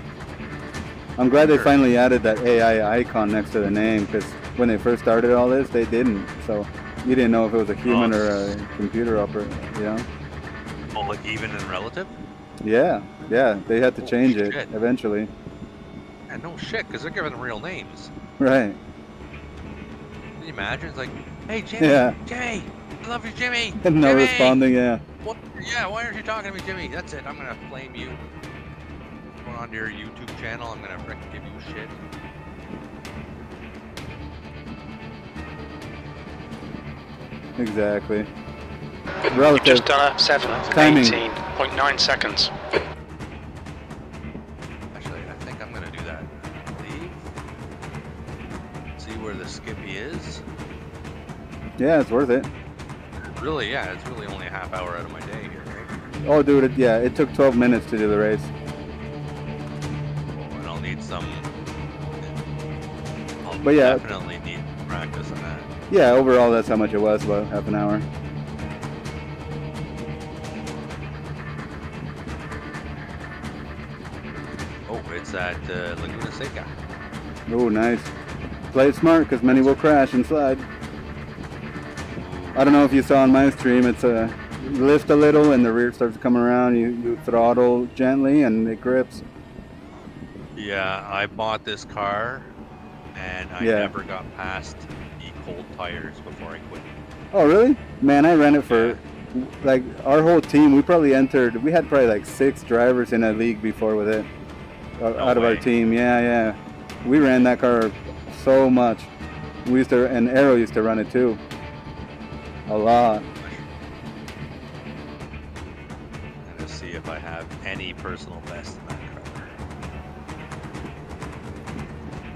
I'm glad they finally added that AI icon next to the name, because when they first started all this, they didn't. So you didn't know if it was a human or a computer operator, you know? Oh, like even in relative? Yeah, they had to change it shit. eventually. Yeah, no shit, because they're giving them real names. Right. Can you imagine? It's like, hey, Jimmy, Yeah. Jimmy, I love you, Jimmy. And no Jimmy! responding, yeah. What? Yeah, why aren't you talking to me, Jimmy? That's it. I'm gonna flame you. Going onto your YouTube channel, I'm gonna frickin' give you shit. Exactly. You've Relative. just done a 7, Timing. 18.9 seconds. Actually, I think I'm gonna do that. Leave. See where the Skippy is. Yeah, it's worth it. Really, yeah, it's really only a half hour out of my day here, right? Oh, dude, it took 12 minutes to do the race. And I'll need some. I'll But yeah. definitely need practice on that. Yeah, overall, that's how much it was, about half an hour. Oh, it's at Laguna Seca. Oh, nice. Play it smart, because many will crash and slide. I don't know if you saw on my stream, it's you lift a little and the rear starts coming around, you throttle gently and it grips. Yeah, I bought this car and I never got past the cold tires before I quit. Oh, really? Man, I ran it for, like, our whole team. We probably we had probably like 6 drivers in a league before with it. Out of our team, yeah. We ran that car so much. And Arrow used to run it too. A lot. I'm gonna see if I have any personal best in that car.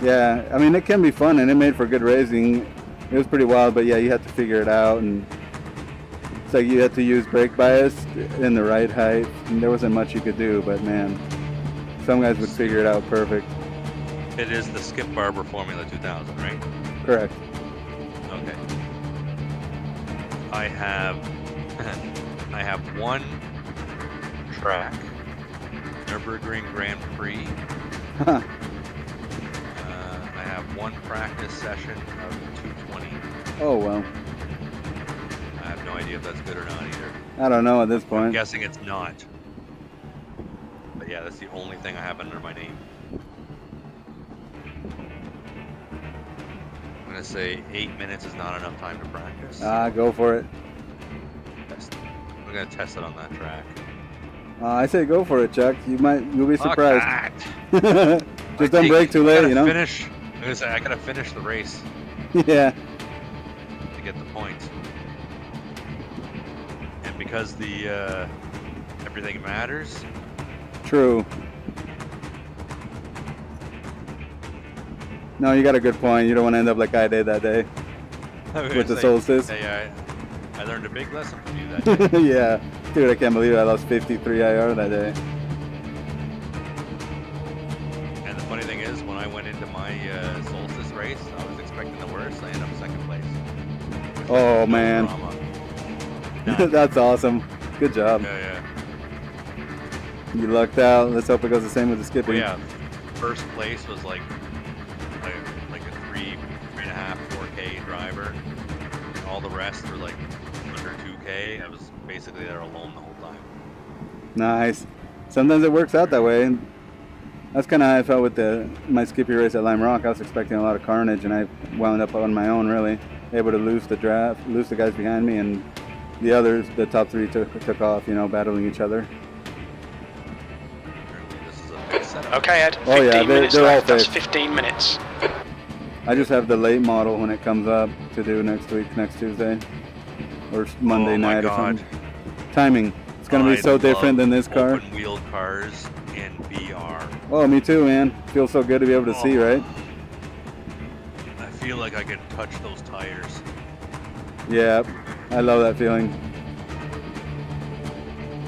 Yeah, I mean, it can be fun and it made for good racing. It was pretty wild, but yeah, you had to figure it out, and it's like you had to use brake bias in the right height, and there wasn't much you could do, but man, some guys would figure it out perfect. It is the Skip Barber Formula 2000, right? Correct. Okay. I have one track, Nürburgring Grand Prix. Huh. I have one practice session of 220. Oh, well. I have no idea if that's good or not either. I don't know at this I'm point. guessing it's not. But yeah, that's the only thing I have under my name. I'm gonna say 8 minutes is not enough time to practice. Go for it. I'm gonna test it on that track. I say go for it, Chuck. You'll be Fuck surprised. that. Just don't break too late, you know? I'm gonna say I gotta finish the race Yeah. to get the points. And because the everything matters. True. No, you got a good point. You don't want to end up like I did that day with the Solstice. Hey, I learned a big lesson from you that day. Yeah. Dude, I can't believe I lost 53 IR that day. And the funny thing is, when I went into my Solstice race, I was expecting the worst. I ended up second place. Oh, man. That's awesome. Good job. Yeah. You lucked out. Let's hope it goes the same with the skipping. Well, yeah. First place was like a 3.5, 4K driver. And all the rest were like under 2K. I was basically there alone the whole time. Nice. Sometimes it works out that way. That's kind of how I felt with my Skippy race at Lime Rock. I was expecting a lot of carnage, and I wound up on my own, really. Able to lose the draft, lose the guys behind me, and the others, the top three, took off, you know, battling each other. This is a big setup. Okay, Ed. 15 Oh, yeah, minutes they're all left. That's fixed. 15 minutes. I just have the late model when it comes up to do next week, next Tuesday, or Monday Oh my night or God. something. Timing. It's going to be I so different love than this car. Open wheel cars in VR. Oh, me too, man. Feels so good to be able to see, right? I feel like I can touch those tires. Yeah, I love that feeling.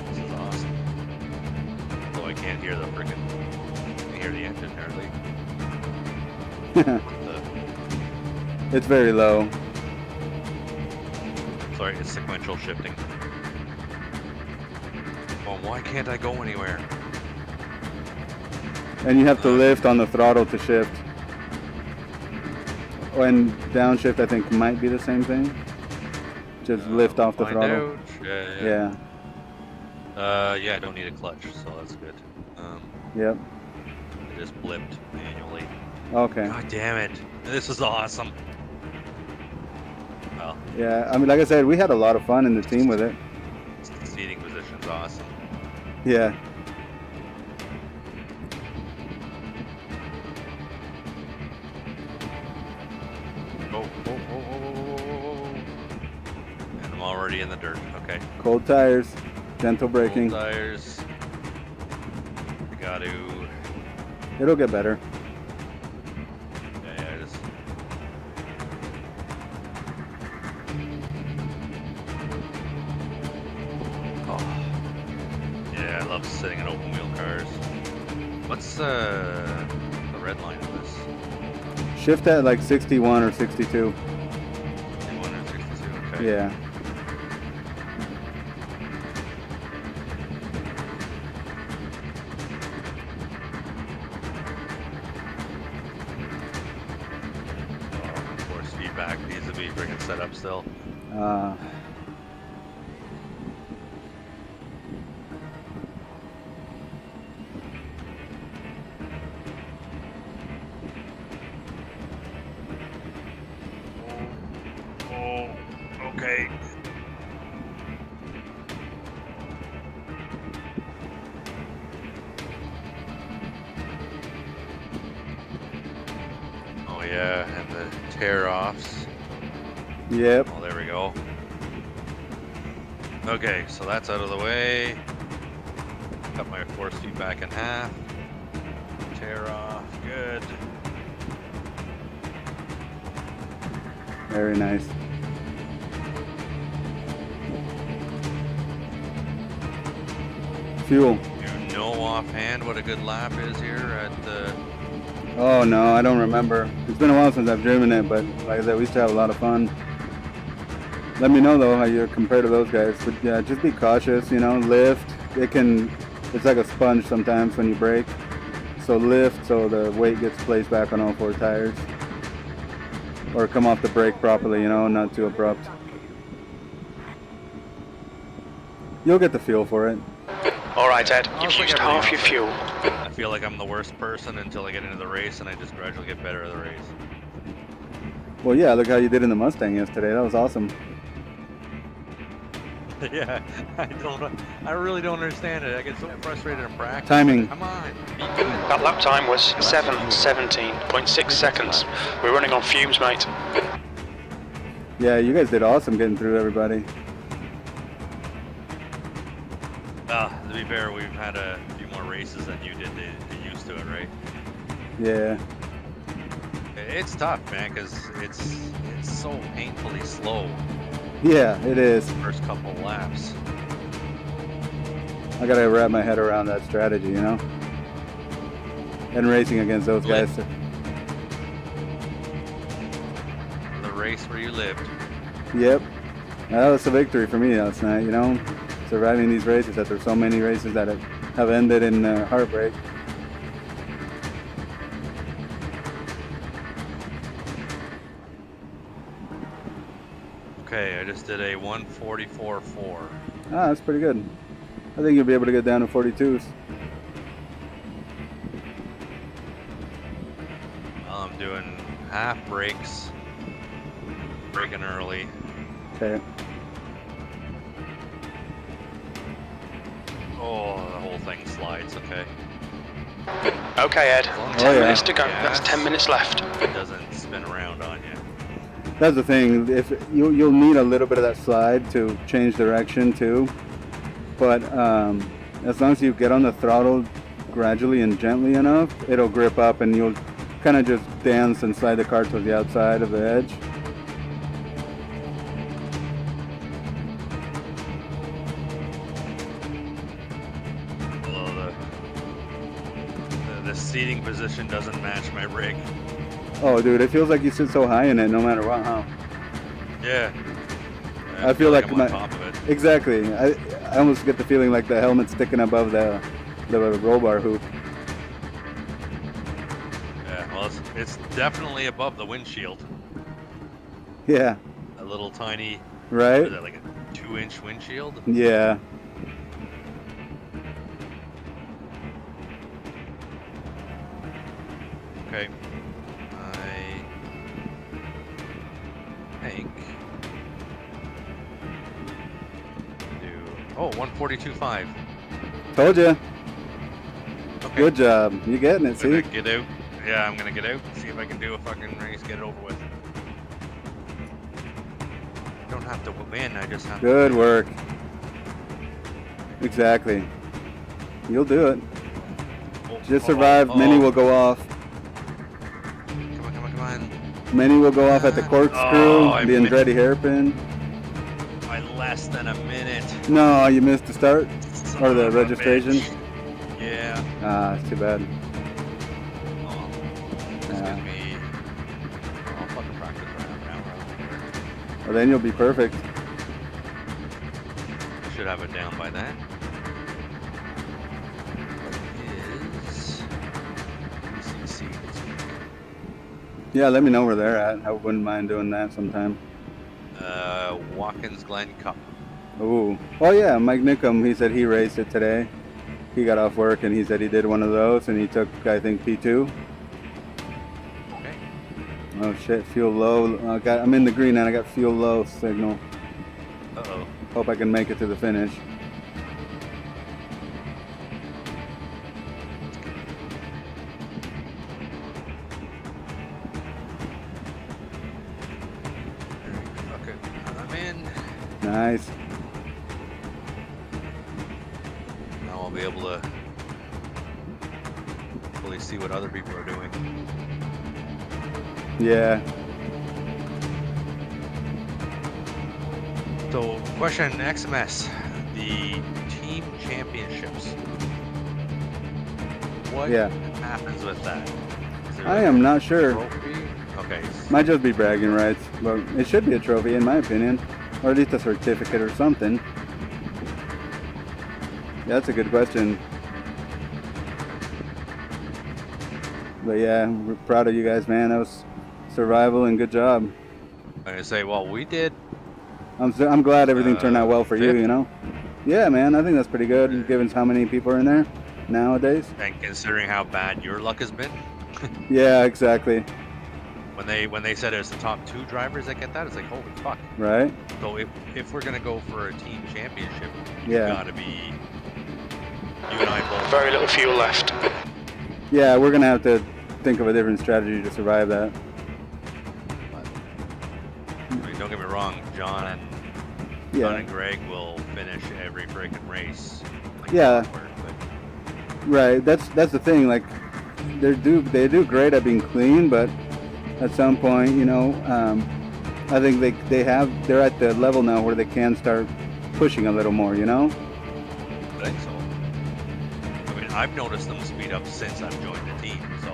This is awesome. Though I can't hear the freaking. I can hear the engine hardly. It's very low. Sorry, it's sequential shifting. Well, why can't I go anywhere? And you have to lift on the throttle to shift. And downshift, I think, might be the same thing. Just lift off the Find throttle. out. Yeah. Yeah. Yeah, I don't need a clutch, so that's good. Yep. I just blipped manually. Okay. God damn it. This is awesome. Well, Yeah, I mean, like I said, we had a lot of fun in the team with it. seating position's awesome. Yeah. Oh. And I'm already in the dirt. Okay. Cold tires, gentle Cold braking. tires. I got to. It'll get better. Yeah, just. Oh. Yeah, I love sitting in open wheel cars. What's the red line of this? Shift at like 61 or 62. 262, okay. Yeah. Force feedback needs to be freaking set up still. Oh, okay. Oh yeah, and the tear offs. Yep. Oh, there we go. Okay, so that's out of the way. Cut my force feedback in half. Tear off, good. Very nice. Fuel. You know offhand what a good lap is here at the... Oh no, I don't remember. It's been a while since I've driven it, but like I said, we used to have a lot of fun. Let me know though how you compare to those guys. But yeah, just be cautious, you know, lift. It's like a sponge sometimes when you brake. So lift so the weight gets placed back on all four tires. Or come off the brake properly, you know, not too abrupt. You'll get the feel for it. All right, Ed. I You've was like used everything half your else, fuel. I feel like I'm the worst person until I get into the race and I just gradually get better at the race. Well, yeah, look how you did in the Mustang yesterday. That was awesome. Yeah, I really don't understand it. I get so frustrated in practice. Timing. Come on, be good. That lap time was 7:17.6 seconds. We're running on fumes, mate. Yeah, you guys did awesome getting through everybody. To be fair, we've had a few more races than you did to get used to it, right? Yeah. It's tough, man, because it's so painfully slow. Yeah, it is. First couple laps. I gotta wrap my head around that strategy, you know? And racing against those guys. The race where you lived. Yep. That was a victory for me last night, you know? Surviving these races, that there's so many races that have ended in heartbreak. Okay, I just did a 144.4. Ah, that's pretty good. I think you'll be able to get down to 42s. doing half brakes, braking early. Okay. Oh, the whole thing slides. Okay. Okay, Ed. As long 10 Oh, yeah. minutes to go. Gas, That's 10 minutes left. It doesn't spin around on you. That's the thing. If you'll need a little bit of that slide to change direction too, but as long as you get on the throttle gradually and gently enough, it'll grip up, and you'll kind of just dance and slide the car to the outside of the edge. Although the seating position doesn't match my rig. Oh, dude, it feels like you sit so high in it, no matter what, huh? Yeah. I feel like I'm on top of it. Exactly. I almost get the feeling like the helmet's sticking above the roll bar hoop. Yeah. Well, it's definitely above the windshield. Yeah. A little tiny. Right? What is that, like a 2-inch windshield? Yeah. Okay. I think. Do 142.5. Told you. Okay. Good job. You getting it, I'm see? gonna get out. Yeah, I'm gonna get out. See if I can do a fucking race. Get it over with. I don't have to win. I just have Good to. work. Exactly. You'll do it. Just survive. Many will go off. Come on, come on, come on. Many will go off at the corkscrew, I the Andretti hairpin. By less than a minute. No, you missed the start Son or the of a registration. bitch. Yeah. Ah, it's too bad. Oh, this Yeah. gives me. I'll fucking practice right now. Well, then you'll be perfect. Should have it down by that. Is CC. Yeah, let me know where they're at. I wouldn't mind doing that sometime. Watkins Glen Cup. Ooh. Oh yeah, Mike Nickham, he said he raced it today. He got off work and he said he did one of those and he took, I think, P2. Okay. Oh shit, fuel low. I'm in the green and I got fuel low signal. Uh-oh. Hope I can make it to the finish. Okay. I'm in. Nice. Now I'll be able to fully see what other people are doing. Yeah. So, question XMS. The team championships. What Yeah. happens with that? Is there I like am a not sure. trophy? Okay. Might just be bragging rights, but it should be a trophy in my opinion. Or at least a certificate or something. Yeah, that's a good question. But yeah, we're proud of you guys, man. That was survival and good job. I say, well, we did. I'm glad everything turned out well for you, fifth. you know? Yeah, man, I think that's pretty good, given how many people are in there nowadays. And considering how bad your luck has been, Yeah, exactly. when they said it's the top 2 drivers that get that, it's like, holy fuck. Right? So if we're gonna go for a team championship, Yeah. it's gotta be you and I both. Very little fuel left. Yeah, we're gonna have to think of a different strategy to survive that. I mean, don't get me wrong, John Yeah, and Greg will finish every freaking race. Like Yeah. clockwork, but right. That's the thing. Like, they do great at being clean, but at some point, you know, I think they're at the level now where they can start pushing a little more. You know? I think so. I mean, I've noticed them speed up since I've joined the team. So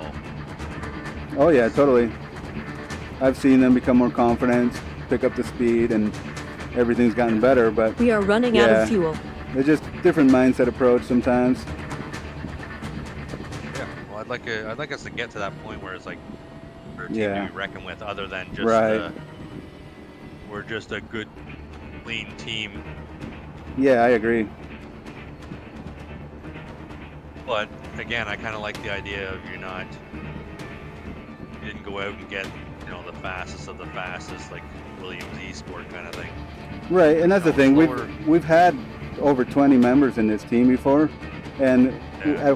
Oh yeah, totally. I've seen them become more confident, pick up the speed, and everything's gotten better. But We are running out Yeah. of fuel. it's just different mindset approach sometimes. yeah, well, I'd like us to get to that point where it's like we're a team Yeah. to be reckoned with, other than just Right. we're just a good, clean team. Yeah, I agree. But again, I kind of like the idea of You didn't go out and get, you know, the fastest of the fastest, like Williams Esport kind of thing. Right, and that's the thing. Slower. We've had over 20 members in this team before, and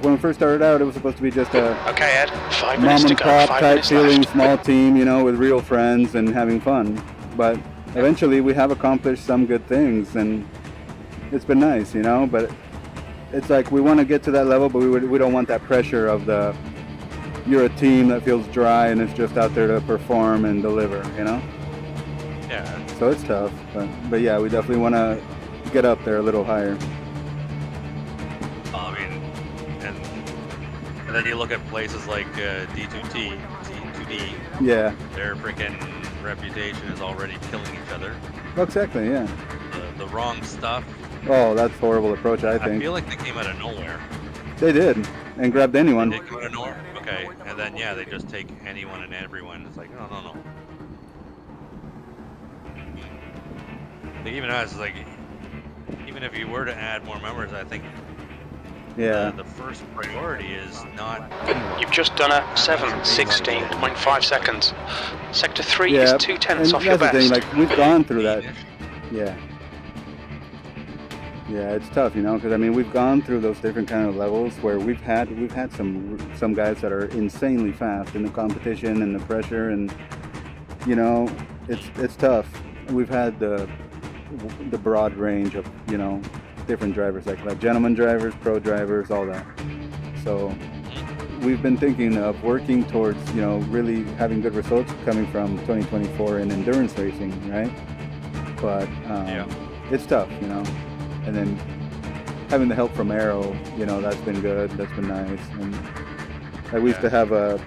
when we first started out, it was supposed to be just a Okay, Ed, 5 mom minutes to and go. pop 5 type minutes feeling, left. small team, you know, with real friends and having fun. But eventually, we have accomplished some good things, and it's been nice, you know. But it's like we want to get to that level, but we don't want that pressure of the you're a team that feels dry and it's just out there to perform and deliver, you know. Yeah. So it's tough, but yeah, we definitely want to get up there a little higher. I mean, and then you look at places like D2T, D2D. Yeah. Their freaking reputation is already killing each other. Exactly. Yeah. The wrong stuff. Oh, that's a horrible approach. I I think feel like they came out of nowhere. they did and grabbed anyone. They come out of nowhere. Okay, and then yeah, they just take anyone and everyone. It's like no. Even us, like, even if you were to add more members, I think Yeah. the first priority is not. You've just done a 7:16.5 seconds. Sector 3 Yeah, is 2/10 and off your that's the thing. best. Like we've gone through that. Finish. Yeah. Yeah, it's tough, you know, because I mean we've gone through those different kind of levels where we've had some guys that are insanely fast in the competition and the pressure, and you know it's tough. We've had the broad range of, you know, different drivers, like gentleman drivers, pro drivers, all that. So we've been thinking of working towards, you know, really having good results coming from 2024 in endurance racing, right? But it's tough, you know. And then having the help from Aero, you know, that's been good. That's been nice. And we used to have a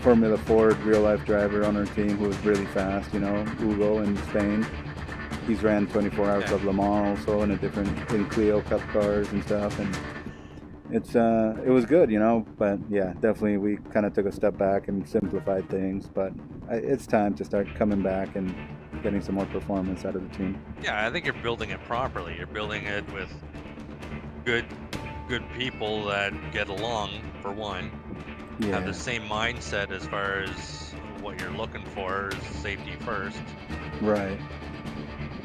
Formula Ford real life driver on our team who was really fast, you know, Hugo in Spain. He's ran 24 hours of Le Mans also in in Clio Cup cars and stuff, and it was good, you know. But yeah, definitely we kind of took a step back and simplified things. But it's time to start coming back and getting some more performance out of the team. Yeah, I think you're building it properly. You're building it with good people that get along, for one. Yeah. Have the same mindset as far as what you're looking for is safety first. Right.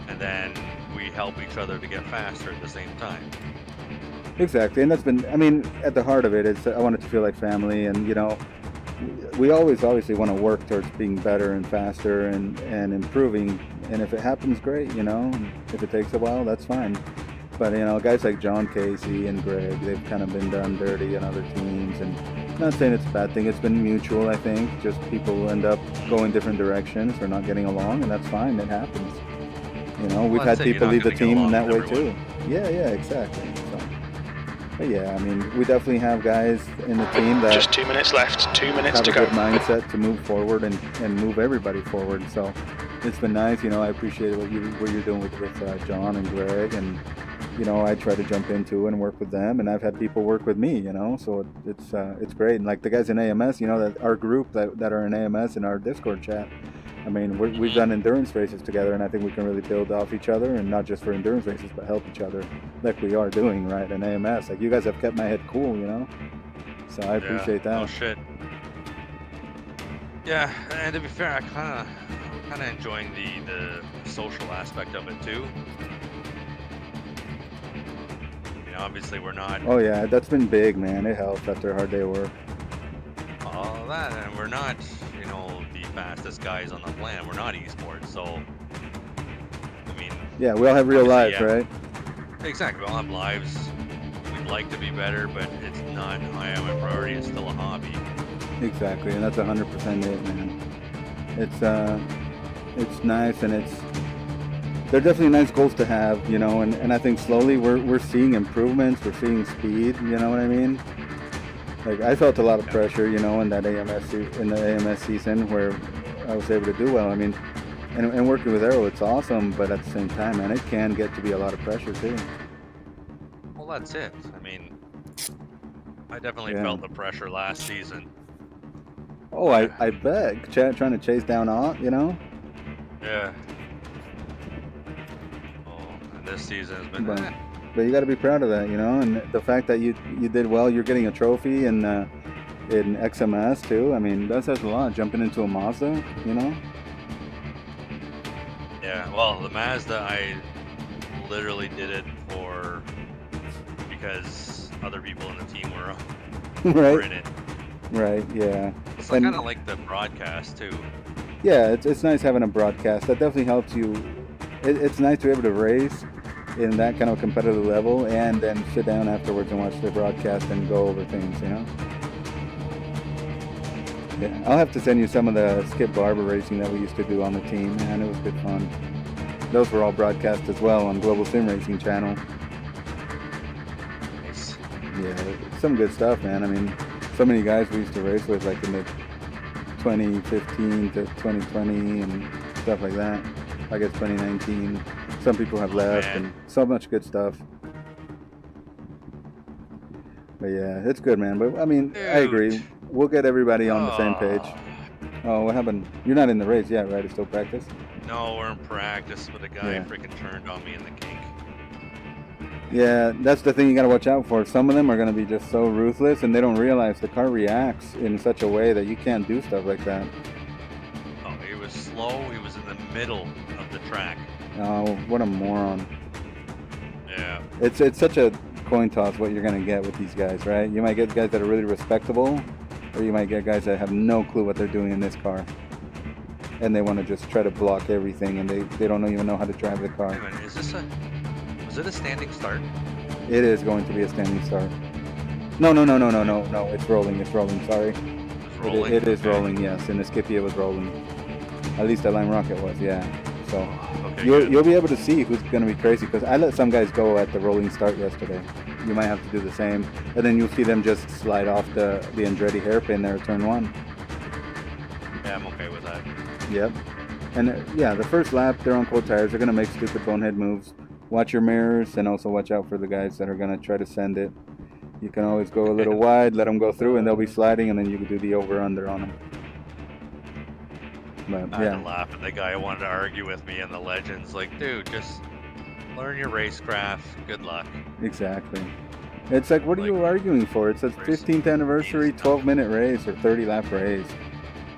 And then we help each other to get faster at the same time. Exactly, and that's been, I mean, at the heart of it is I want it to feel like family, and you know, we always obviously want to work towards being better and faster and improving, and if it happens, great, you know. If it takes a while, that's fine. But you know, guys like John Casey and Greg, they've kind of been done dirty in other teams, and I'm not saying it's a bad thing. It's been mutual, I think. Just people end up going different directions or not getting along, and that's fine. It happens. You know, we've had people leave the team in that way too. Yeah, exactly. So, but yeah, I mean, we definitely have guys in the team that Just 2 minutes left. 2 minutes have to a go. good mindset to move forward and move everybody forward. So it's been nice. You know, I appreciate what you're doing with John and Greg, and you know, I try to jump into and work with them, and I've had people work with me. You know, so it's great. And like the guys in AMS, you know, that our group that are in AMS in our Discord chat. I mean, we've done endurance races together, and I think we can really build off each other, and not just for endurance races, but help each other like we are doing, right, in AMS. Like, you guys have kept my head cool, you know? So I appreciate that. Oh, shit. Yeah, and to be fair, I'm kind of enjoying the social aspect of it, too. You know, obviously we're not... Oh, yeah, that's been big, man. It helps after a hard day of work. All of that, and we're not, you know, the fastest guys on the planet. We're not esports, so I mean, yeah, we all have real lives, yeah. right? Exactly, we all have lives. We'd like to be better, but it's not high on my priority. It's still a hobby. Exactly, and that's 100% it, man. It's nice, and they're definitely nice goals to have, you know. And I think slowly we're seeing improvements. We're seeing speed. You know what I mean? Like, I felt a lot of pressure, you know, in the AMS season where I was able to do well. I mean, and working with Aero, it's awesome, but at the same time, man, it can get to be a lot of pressure too. Well, that's it. I mean, I definitely felt the pressure last season. Oh, I bet. Trying to chase down Ott, you know? Yeah. Oh, and this season has been... But you got to be proud of that, you know, and the fact that you did well, you're getting a trophy, and in XMS too. I mean, that says a lot. Jumping into a Mazda, you know. Yeah, well, the Mazda, I literally did it because other people in the team were Right. in it. Right. Yeah. It's And- kind of like the broadcast too. Yeah, it's nice having a broadcast. That definitely helps you. It's nice to be able to race in that kind of competitive level and then sit down afterwards and watch the broadcast and go over things, you know? Yeah, I'll have to send you some of the Skip Barber racing that we used to do on the team, man. It was good fun. Those were all broadcast as well on Global Sim Racing channel. Nice. Yeah, some good stuff, man. I mean, so many guys we used to race with, like in the 2015 to 2020 and stuff like that. I guess 2019. Some people have left, man. and so much good stuff. But yeah, it's good, man. But I mean, I agree. Dude. We'll get everybody on the same page. Oh. Oh, what happened? You're not in the race yet, right? It's still practice? No, we're in practice, but a guy Yeah. freaking turned on me in the kink. Yeah, that's the thing you gotta watch out for. Some of them are gonna be just so ruthless, and they don't realize the car reacts in such a way that you can't do stuff like that. Oh, he was slow. He was in the middle of the track. Oh, what a moron. Yeah. It's such a coin toss what you're gonna get with these guys, right? You might get guys that are really respectable, or you might get guys that have no clue what they're doing in this car. And they want to just try to block everything, and they don't even know how to drive the Wait a car. minute, was it a standing start? It is going to be a standing start. No, it's rolling, sorry. It was rolling? It is Okay. rolling, yes, and the Skippy was rolling. At least that Lime Rocket was, yeah. So Okay, you'll good. be able to see who's going to be crazy, because I let some guys go at the rolling start yesterday. You might have to do the same, and then you'll see them just slide off the Andretti hairpin there at turn 1. Yeah, I'm okay with that. Yep. And yeah, the first lap, they're on cold tires. They're going to make stupid bonehead moves. Watch your mirrors, and also watch out for the guys that are going to try to send it. You can always go a little wide, let them go through, and they'll be sliding, and then you can do the over-under on them. But I had yeah, to laugh at the guy who wanted to argue with me in the Legends. Like, dude, just learn your racecraft. Good luck. exactly. It's like, what are you Like, arguing for? It's a 15th anniversary, 12-minute race, or 30-lap race.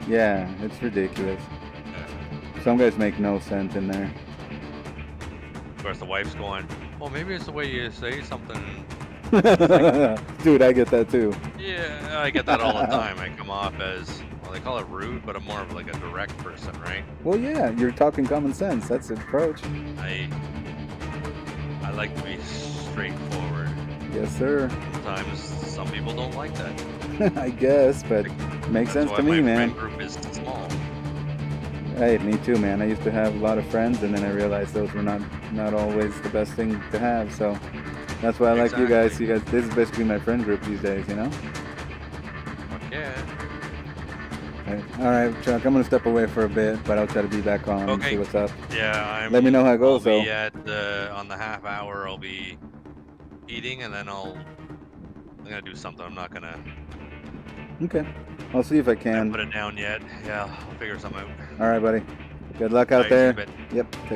Yeah, it's ridiculous. Yeah. Some guys make no sense in there. Of course, the wife's going, well, maybe it's the way you say something. Dude, I get that too. Yeah, I get that all the time. I come off as, well, they call it rude, but I'm more of like a direct person, right? Well, yeah, you're talking common sense. That's the approach. I like to be straightforward. Yes, sir. Sometimes some people don't like that. I guess, but makes sense That's to why me, my man. friend group is small. Hey, me too, man. I used to have a lot of friends, and then I realized those were not always the best thing to have. So that's why I like you guys. You guys, this is basically my friend group these days, you know. Fuck yeah. All right, Chuck. I'm gonna step away for a bit, but I'll try to be back on and Okay. see what's up. Yeah, Let me know how it goes, I'll be though. at on the half hour. I'll be eating, and then I'm gonna do something. I'm not gonna Okay. I'll see if I can. put it down yet. Yeah, I'll figure something out. All right, buddy. Good luck out Alright, there. see you in a bit. Yep. Take